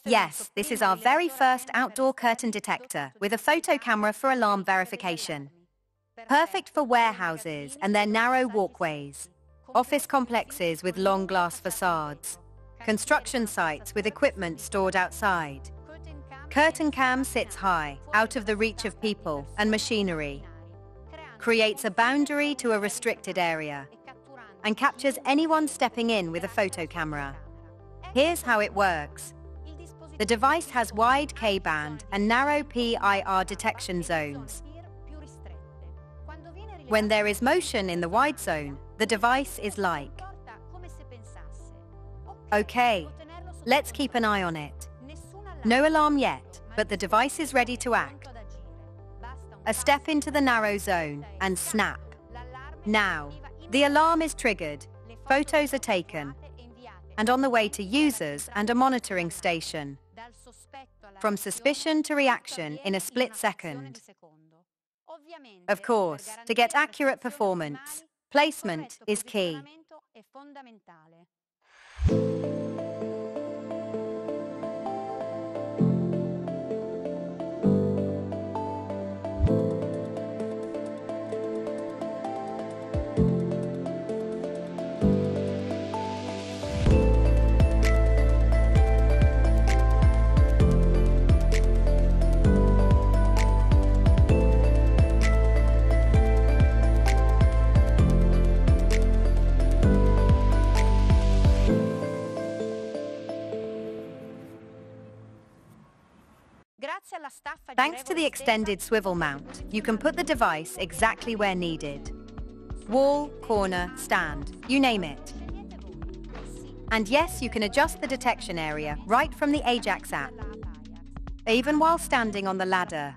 Yes, this is our very first outdoor curtain detector with a photo camera for alarm verification. Perfect for warehouses and their narrow walkways, office complexes with long glass facades, construction sites with equipment stored outside. Curtain Cam sits high, out of the reach of people and machinery, creates a boundary to a restricted area, and captures anyone stepping in with a photo camera. Here's how it works. The device has wide K-band and narrow PIR detection zones. When there is motion in the wide zone, the device is like. Okay, let's keep an eye on it. No alarm yet, but the device is ready to act. A step into the narrow zone and snap. Now, the alarm is triggered, photos are taken, and on the way to users and a monitoring station. From suspicion to reaction in a split second. Of course, to get accurate performance, placement is key. Thanks to the extended swivel mount, you can put the device exactly where needed. Wall, corner, stand, you name it. And yes, you can adjust the detection area right from the AJAX app, even while standing on the ladder.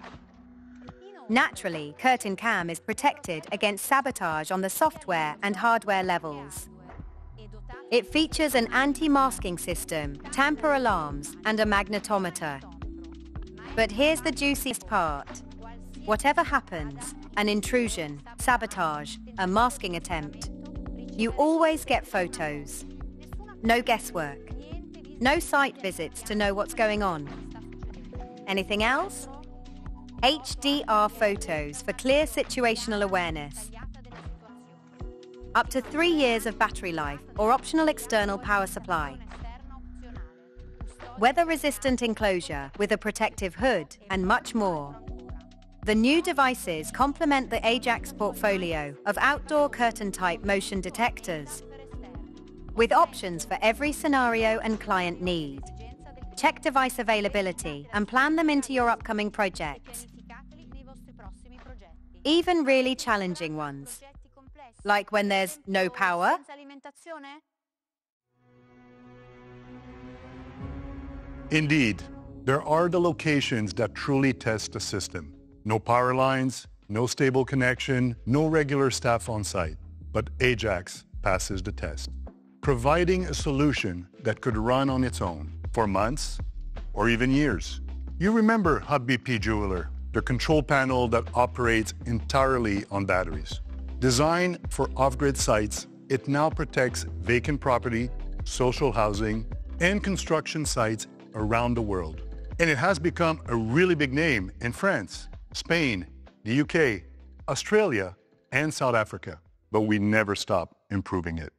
Naturally, Curtain Cam is protected against sabotage on the software and hardware levels. It features an anti-masking system, tamper alarms, and a magnetometer. But here's the juiciest part. Whatever happens, an intrusion, sabotage, a masking attempt, you always get photos. No guesswork. No site visits to know what's going on. Anything else? HDR photos for clear situational awareness. Up to 3 years of battery life or optional external power supply. Weather-resistant enclosure with a protective hood and much more. The new devices complement the AJAX portfolio of outdoor curtain-type motion detectors with options for every scenario and client need. Check device availability and plan them into your upcoming projects. Even really challenging ones, like when there's no power. Indeed, there are the locations that truly test the system. No power lines, no stable connection, no regular staff on site. But AJAX passes the test, providing a solution that could run on its own for months or even years. You remember Hub BP Jeweler, the control panel that operates entirely on batteries. Designed for off-grid sites, it now protects vacant property, social housing, and construction sites around the world. And it has become a really big name in France, Spain, the UK, Australia, and South Africa. But we never stop improving it.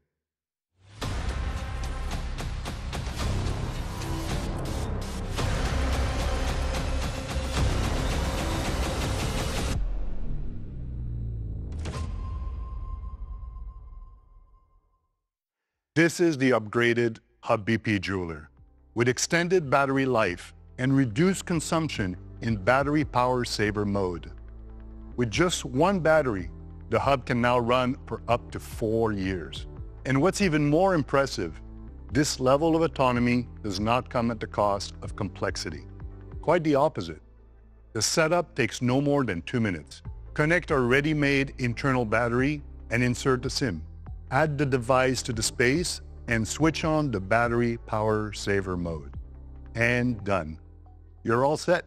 This is the upgraded Hub BP Jeweler with extended battery life and reduced consumption in battery power saver mode. With just one battery, the Hub can now run for up to 4 years. And what's even more impressive, this level of autonomy does not come at the cost of complexity. Quite the opposite. The setup takes no more than 2 minutes. Connect our ready-made internal battery and insert the SIM. Add the device to the space and switch on the battery power saver mode. And done. You're all set.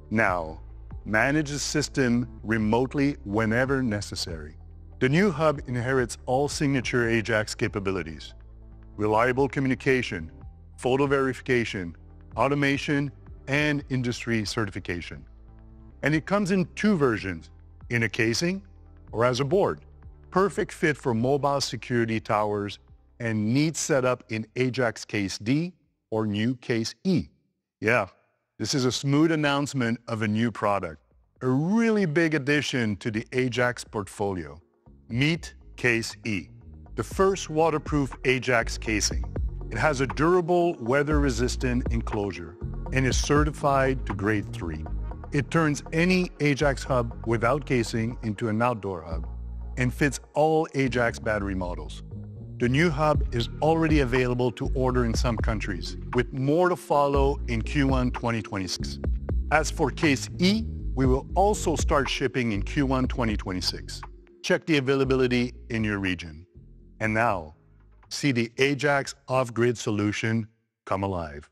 Now, manage the system remotely whenever necessary. The new Hub inherits all signature AJAX capabilities: reliable communication, photo verification, automation, and industry certification. And it comes in 2 versions, in a casing or as a board. Perfect fit for mobile security towers and neat setup in AJAX Case D or new Case E. Yeah, this is a smooth announcement of a new product, a really big addition to the AJAX portfolio. Meet Case E, the first waterproof AJAX casing. It has a durable, weather-resistant enclosure and is certified to grade 3. It turns any AJAX hub without casing into an outdoor hub and fits all AJAX battery models. The new Hub is already available to order in some countries, with more to follow in Q1 2026. As for Case E, we will also start shipping in Q1 2026. Check the availability in your region. And now, see the AJAX off-grid solution come alive.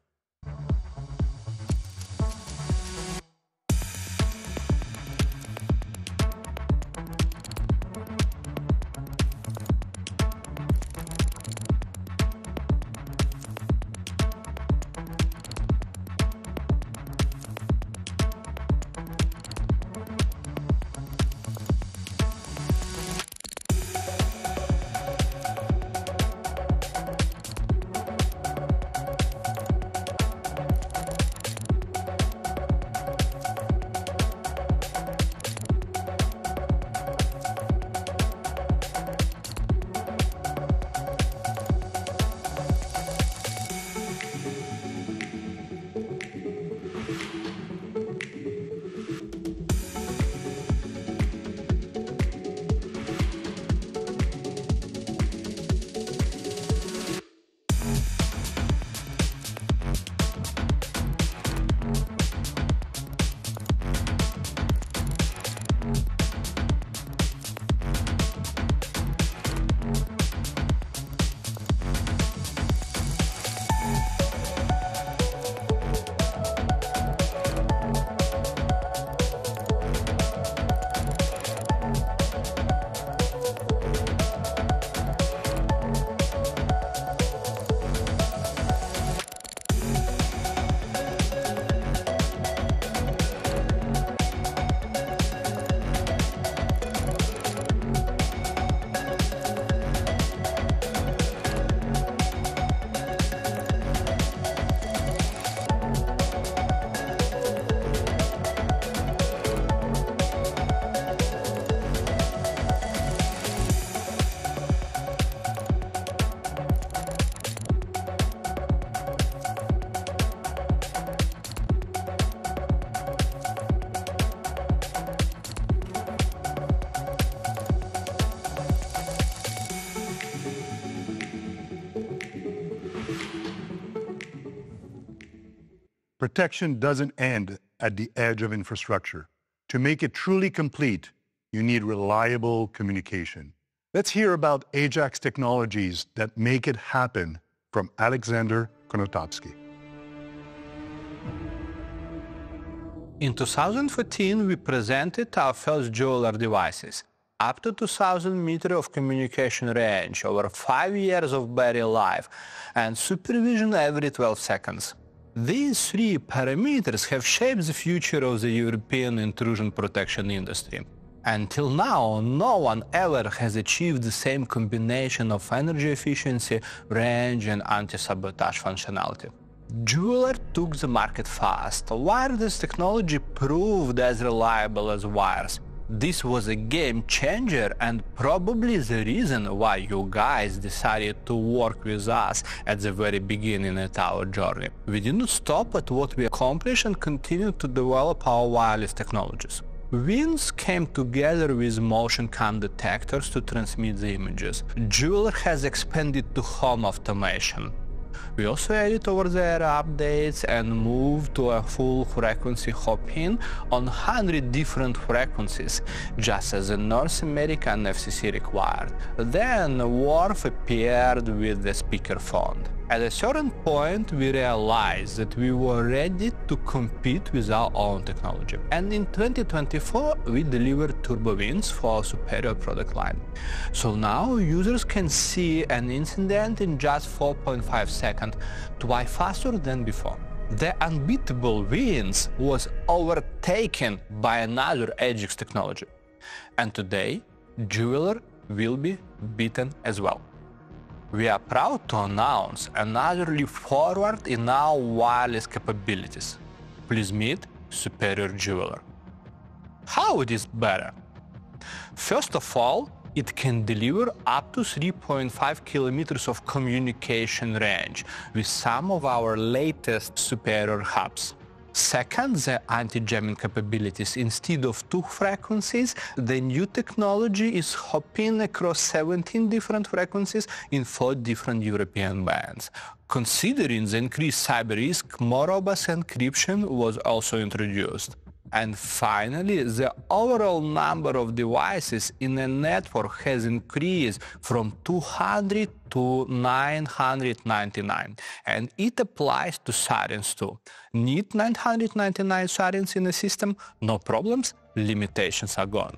protection doesn't end at the edge of infrastructure. To make it truly complete, you need reliable communication. Let's hear about AJAX technologies that make it happen from Alexander Konotopsky. In 2014, we presented our first jeweler devices. Up to 2,000 meters of communication range, over 5 years of battery life, and supervision every 12 seconds. These three parameters have shaped the future of the European intrusion protection industry. Until now, no one ever has achieved the same combination of energy efficiency, range, and anti-sabotage functionality. Jeweler took the market fast. Wireless technology proved as reliable as wires. This was a game changer and probably the reason why you guys decided to work with us at the very beginning of our journey. We didn't stop at what we accomplished and continued to develop our wireless technologies. WINS came together with motion cam detectors to transmit the images. Jeweler has expanded to home automation. We also added over-the-air updates and moved to a full frequency hop-in on 100 different frequencies, just as the North American FCC required. Then WRF appeared with the speakerphone. At a certain point, we realized that we were ready to compete with our own technology. And in 2024, we delivered turbo WINS for our superior product line. So now users can see an incident in just 4.5 seconds, twice faster than before. The unbeatable WINS was overtaken by another AJAX technology. And today, Jeweler will be beaten as well. We are proud to announce another leap forward in our wireless capabilities. Please meet Superior Jeweler. How it is better? First of all, it can deliver up to 3.5 kilometers of communication range with some of our latest superior hubs. Second, the anti-jamming capabilities. Instead of 2 frequencies, the new technology is hopping across 17 different frequencies in 4 different European bands. Considering the increased cyber risk, more robust encryption was also introduced. And finally, the overall number of devices in a network has increased from 200 to 999, and it applies to sirens too. Need 999 sirens in a system? No problems, limitations are gone.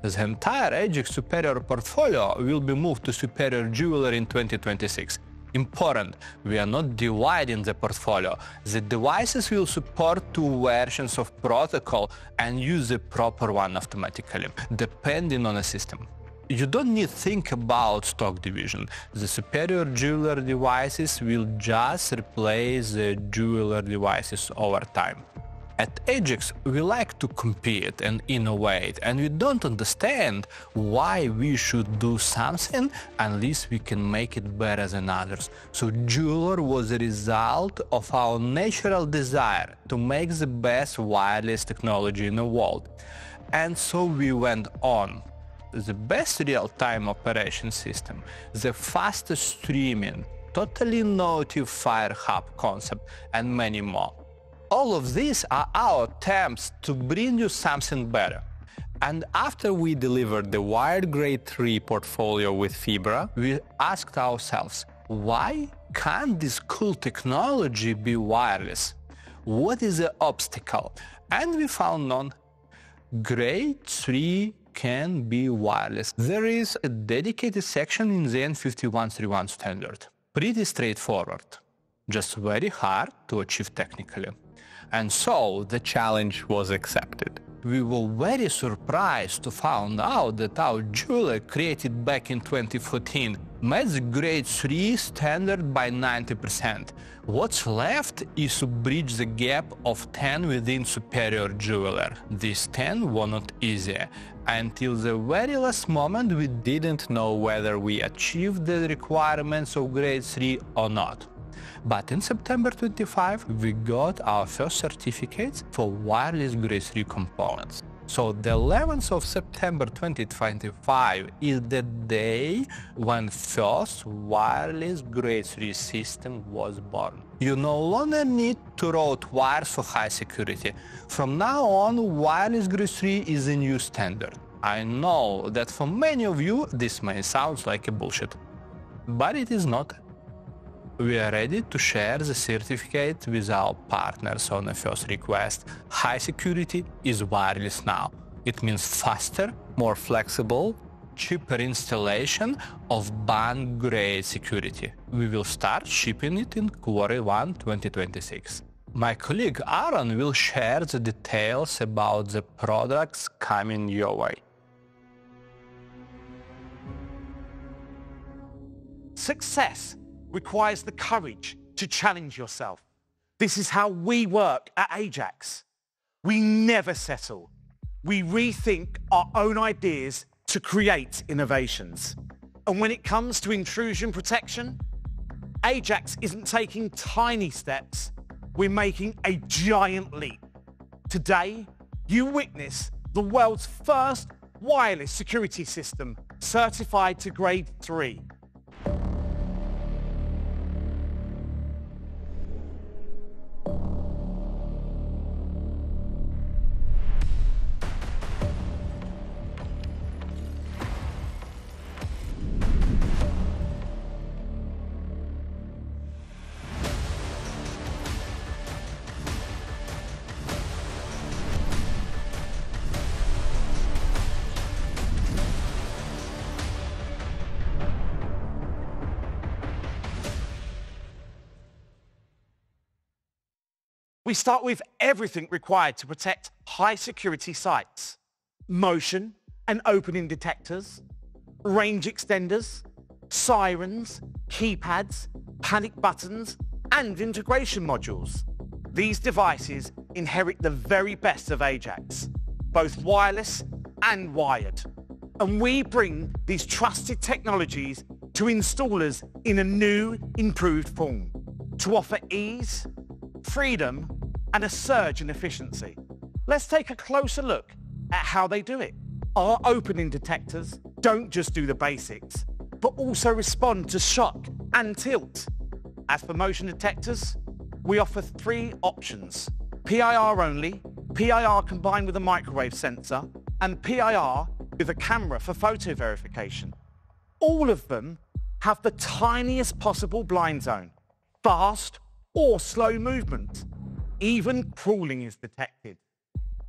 The entire AJAX Superior portfolio will be moved to Superior Jeweler in 2026. Important, we are not dividing the portfolio. The devices will support 2 versions of protocol and use the proper one automatically, depending on the system. You don't need to think about stock division. The Superior Jeweler devices will just replace the Jeweler devices over time. At AJAX, we like to compete and innovate, and we don't understand why we should do something unless we can make it better than others. So Jeweler was a result of our natural desire to make the best wireless technology in the world. And so we went on. The best real-time operation system, the fastest streaming, totally native Fire Hub concept, and many more. All of these are our attempts to bring you something better. And after we delivered the wired grade 3 portfolio with Fibra, we asked ourselves, why can't this cool technology be wireless? What is the obstacle? And we found none. Grade 3 can be wireless. There is a dedicated section in the N5131 standard. Pretty straightforward, just very hard to achieve technically. And so the challenge was accepted. We were very surprised to find out that our jeweler created back in 2014 met the grade 3 standard by 90%. What's left is to bridge the gap of 10 within Superior Jeweler. These 10 were not easy. Until the very last moment, we didn't know whether we achieved the requirements of grade 3 or not. But in September 25, we got our first certificates for wireless grade 3 components. So the 11th of September 2025 is the day when first wireless grade 3 system was born. You no longer need to route wires for high security. From now on, wireless grade 3 is a new standard. I know that for many of you this may sound like a bullshit, but it is not. We are ready to share the certificate with our partners on a first request. High security is wireless now. It means faster, more flexible, cheaper installation of band-grade security. We will start shipping it in Q1 2026. My colleague Aaron will share the details about the products coming your way. Success requires the courage to challenge yourself. This is how we work at AJAX. We never settle. We rethink our own ideas to create innovations. And when it comes to intrusion protection, AJAX isn't taking tiny steps. We're making a giant leap. Today, you witness the world's first wireless security system certified to grade 3. We start with everything required to protect high security sites: motion and opening detectors, range extenders, sirens, keypads, panic buttons, and integration modules. These devices inherit the very best of AJAX, both wireless and wired. And we bring these trusted technologies to installers in a new, improved form to offer ease, freedom, and a surge in efficiency. Let's take a closer look at how they do it. Our opening detectors don't just do the basics, but also respond to shock and tilt. As for motion detectors, we offer 3 options: PIR only, PIR combined with a microwave sensor, and PIR with a camera for photo verification. All of them have the tiniest possible blind zone, fast or slow movement. Even crawling is detected.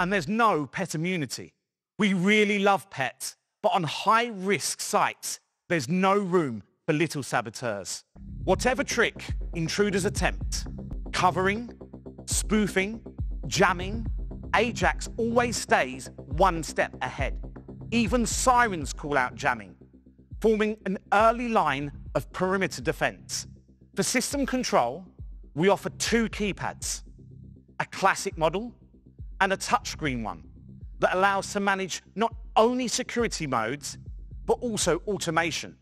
And there's no pet immunity. We really love pets, but on high-risk sites, there's no room for little saboteurs. Whatever trick intruders attempt, covering, spoofing, jamming, AJAX always stays one step ahead. Even sirens call out jamming, forming an early line of perimeter defense. For system control, we offer 2 keypads, a classic model and a touchscreen one that allows to manage not only security modes, but also automation.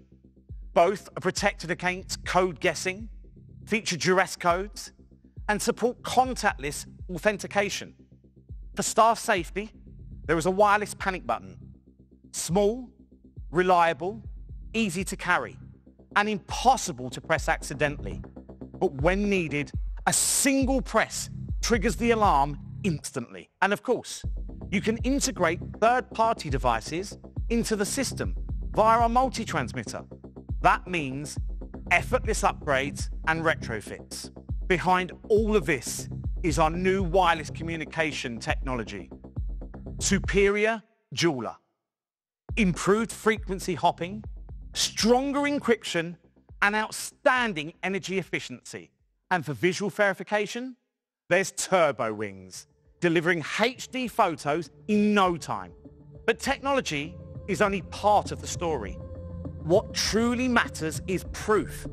Both are protected against code guessing, feature duress codes, and support contactless authentication. For staff safety, there is a wireless panic button. Small, reliable, easy to carry, and impossible to press accidentally. But when needed, a single press triggers the alarm instantly. And of course, you can integrate third-party devices into the system via our multi-transmitter. That means effortless upgrades and retrofits. Behind all of this is our new wireless communication technology. Superior jeweler, improved frequency hopping, stronger encryption, and outstanding energy efficiency. And for visual verification, there's turbo wings, delivering HD photos in no time. But technology is only part of the story. What truly matters is proof.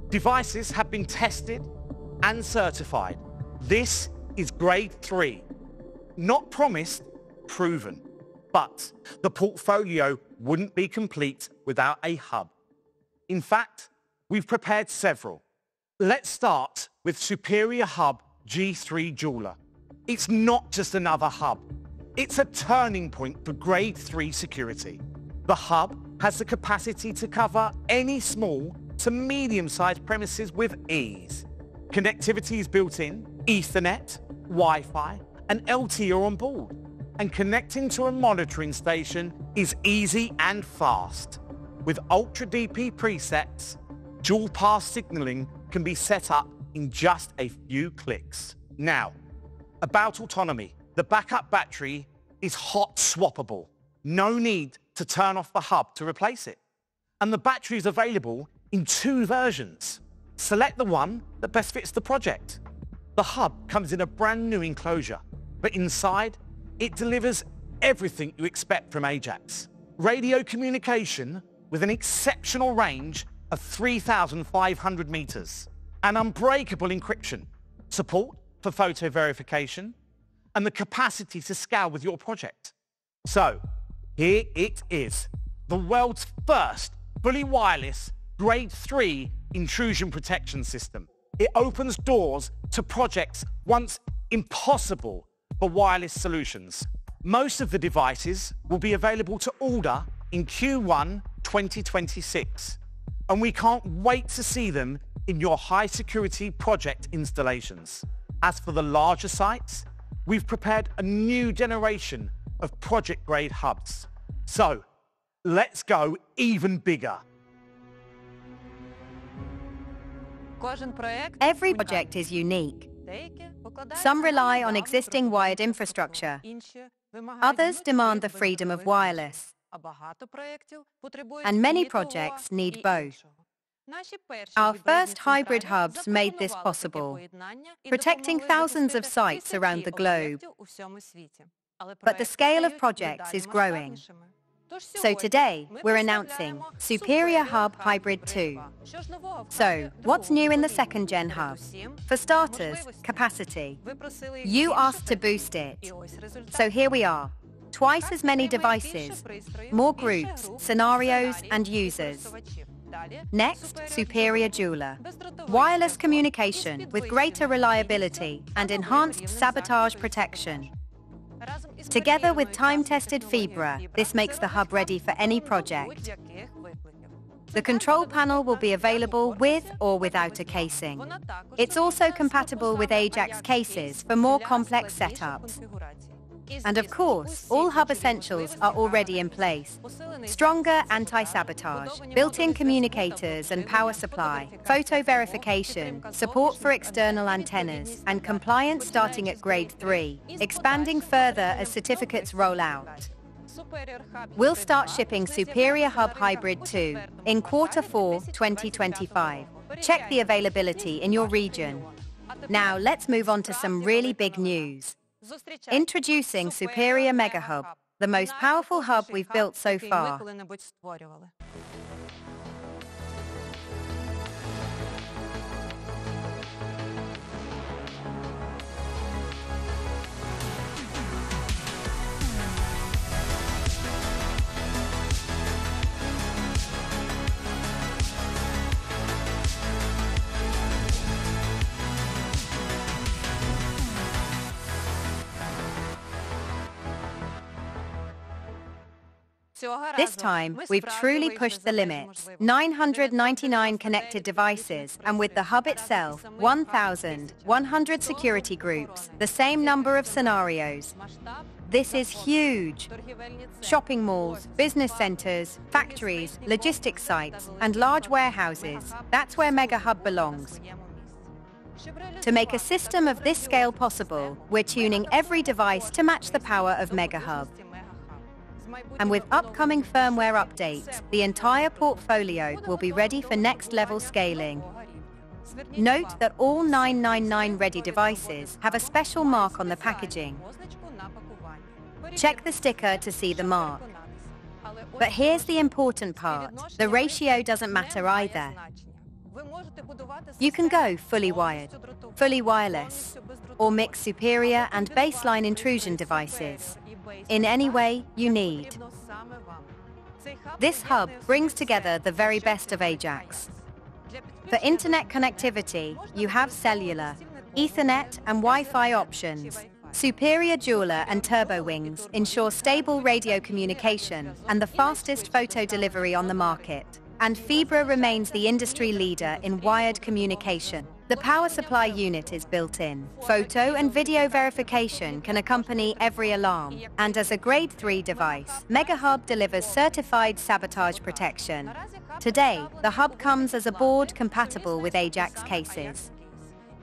Devices have been tested and certified. This is grade 3. Not promised, proven. But the portfolio wouldn't be complete without a hub. In fact, we've prepared several. Let's start with Superior Hub G3 Jeweler. It's not just another hub. It's a turning point for Grade 3 security. The hub has the capacity to cover any small to medium-sized premises with ease. Connectivity is built in, Ethernet, Wi-Fi, and LTE are on board. And connecting to a monitoring station is easy and fast. With Ultra DP presets, dual path signaling can be set up in just a few clicks. Now, about autonomy. The backup battery is hot swappable. No need to turn off the hub to replace it. And the battery is available in 2 versions. Select the one that best fits the project. The hub comes in a brand new enclosure, but inside, it delivers everything you expect from AJAX. Radio communication with an exceptional range of 3,500 meters, and unbreakable encryption, support for photo verification, and the capacity to scale with your project. So, here it is, the world's first fully wireless Grade 3 intrusion protection system. It opens doors to projects once impossible for wireless solutions. Most of the devices will be available to order in Q1 2026, and we can't wait to see them in your high-security project installations. As for the larger sites, we've prepared a new generation of project-grade hubs. So, let's go even bigger. Every project is unique. Some rely on existing wired infrastructure. Others demand the freedom of wireless. And many projects need both. Our first hybrid hubs made this possible, protecting thousands of sites around the globe. But the scale of projects is growing. So today, we're announcing Superior Hub Hybrid 2. So, what's new in the second-gen hub? For starters, capacity. You asked to boost it. So here we are. Twice as many devices, more groups, scenarios, and users. Next, Superior Jeweler. Wireless communication with greater reliability and enhanced sabotage protection. Together with time-tested Fibra, this makes the hub ready for any project. The control panel will be available with or without a casing. It's also compatible with AJAX cases for more complex setups. And of course, all hub essentials are already in place. Stronger anti-sabotage, built-in communicators and power supply, photo verification, support for external antennas, and compliance starting at Grade 3, expanding further as certificates roll out. We'll start shipping Superior Hub Hybrid 2 in Q4 2025. Check the availability in your region. Now let's move on to some really big news. Introducing Superior Mega Hub, the most powerful hub we've built so far. This time, we've truly pushed the limits. 999 connected devices, and with the hub itself, 1,100 security groups, the same number of scenarios. This is huge. Shopping malls, business centers, factories, logistics sites, and large warehouses. That's where Mega Hub belongs. To make a system of this scale possible, we're tuning every device to match the power of Mega Hub. And with upcoming firmware updates, the entire portfolio will be ready for next-level scaling. Note that all 999-ready devices have a special mark on the packaging. Check the sticker to see the mark. But here's the important part. The ratio doesn't matter either. You can go fully wired, fully wireless, or mix superior and baseline intrusion devices in any way you need. This hub brings together the very best of AJAX. For internet connectivity, you have cellular, Ethernet and Wi-Fi options. Superior jeweler and turbo wings ensure stable radio communication and the fastest photo delivery on the market. And Fibra remains the industry leader in wired communication. The power supply unit is built in. Photo and video verification can accompany every alarm. And as a Grade 3 device, MegaHub delivers certified sabotage protection. Today, the hub comes as a board compatible with AJAX cases.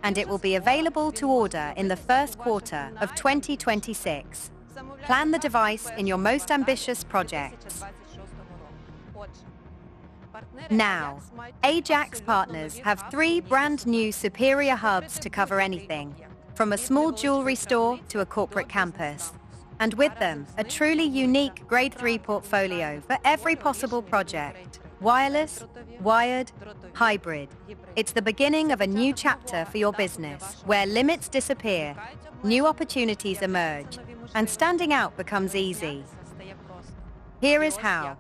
And it will be available to order in the first quarter of 2026. Plan the device in your most ambitious projects. Now, AJAX partners have 3 brand new superior hubs to cover anything, from a small jewelry store to a corporate campus. And with them, a truly unique Grade 3 portfolio for every possible project. Wireless, wired, hybrid. It's the beginning of a new chapter for your business, where limits disappear, new opportunities emerge, and standing out becomes easy. Here is how.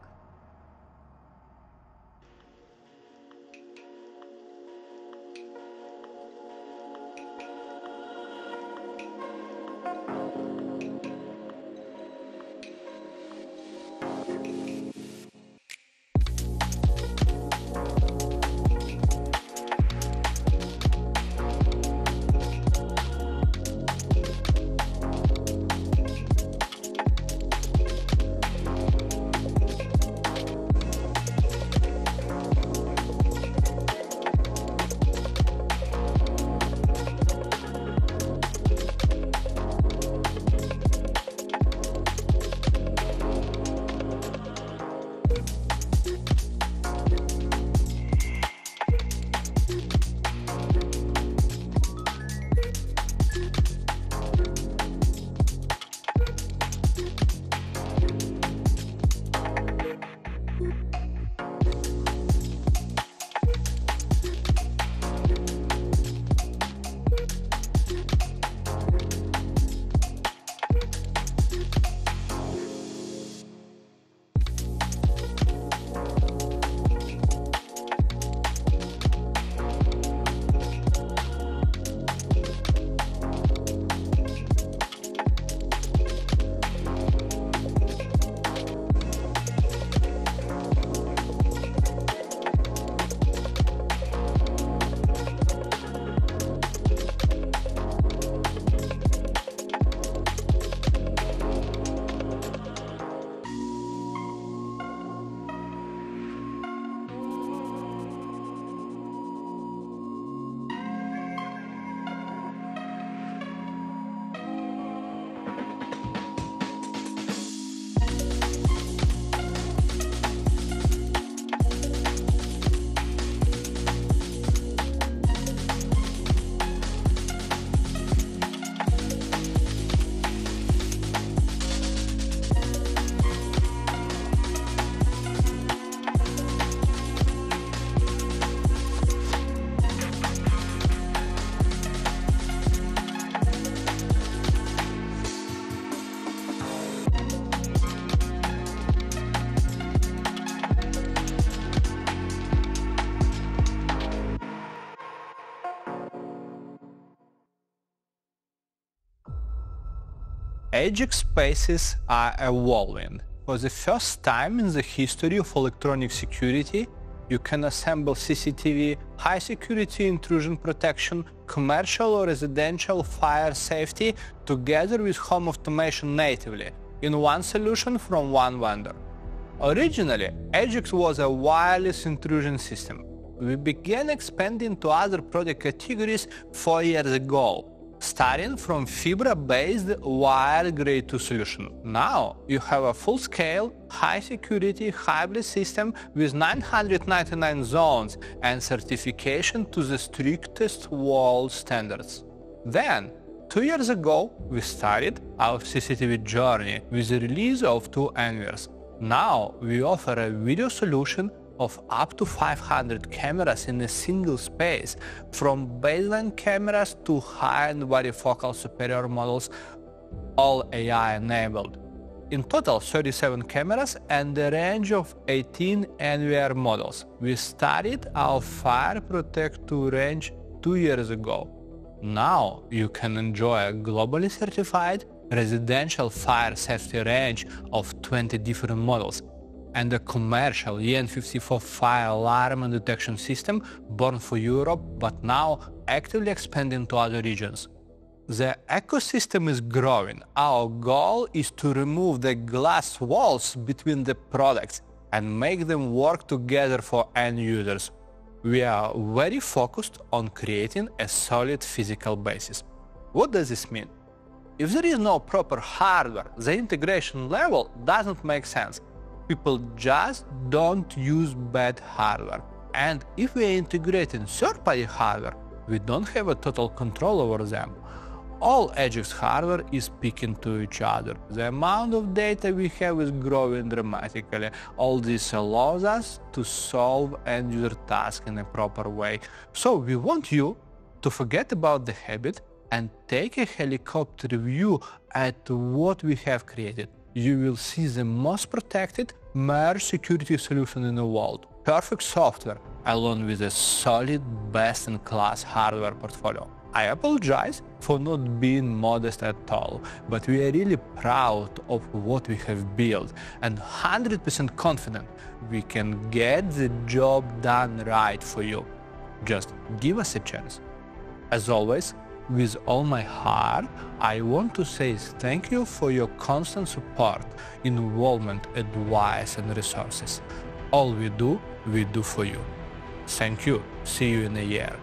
AJAX spaces are evolving. For the first time in the history of electronic security, you can assemble CCTV, high-security intrusion protection, commercial or residential fire safety together with home automation natively, in one solution from one vendor. Originally, AJAX was a wireless intrusion system. We began expanding to other product categories 4 years ago, starting from Fibra-based wired Grade 2 solution. Now you have a full-scale, high-security hybrid system with 999 zones and certification to the strictest world standards. Then, 2 years ago, we started our CCTV journey with the release of 2 Envirs. Now we offer a video solution of up to 500 cameras in a single space, from baseline cameras to high-end varifocal superior models, all AI-enabled. In total, 37 cameras and a range of 18 NVR models. We started our Fire Protect 2 range 2 years ago. Now you can enjoy a globally certified residential fire safety range of 20 different models and a commercial EN54 fire alarm and detection system born for Europe but now actively expanding to other regions. The ecosystem is growing. Our goal is to remove the glass walls between the products and make them work together for end users. We are very focused on creating a solid physical basis. What does this mean? If there is no proper hardware, the integration level doesn't make sense. People just don't use bad hardware. And if we are integrating third-party hardware, we don't have a total control over them. All AJAX hardware is speaking to each other. The amount of data we have is growing dramatically. All this allows us to solve end-user tasks in a proper way. So we want you to forget about the habit and take a helicopter view at what we have created. You will see the most protected merge security solution in the world. Perfect software, along with a solid, best-in-class hardware portfolio. I apologize for not being modest at all, but we are really proud of what we have built and 100% confident we can get the job done right for you. Just give us a chance. As always, with all my heart, I want to say thank you for your constant support, involvement, advice and resources. All we do for you. Thank you. See you in a year.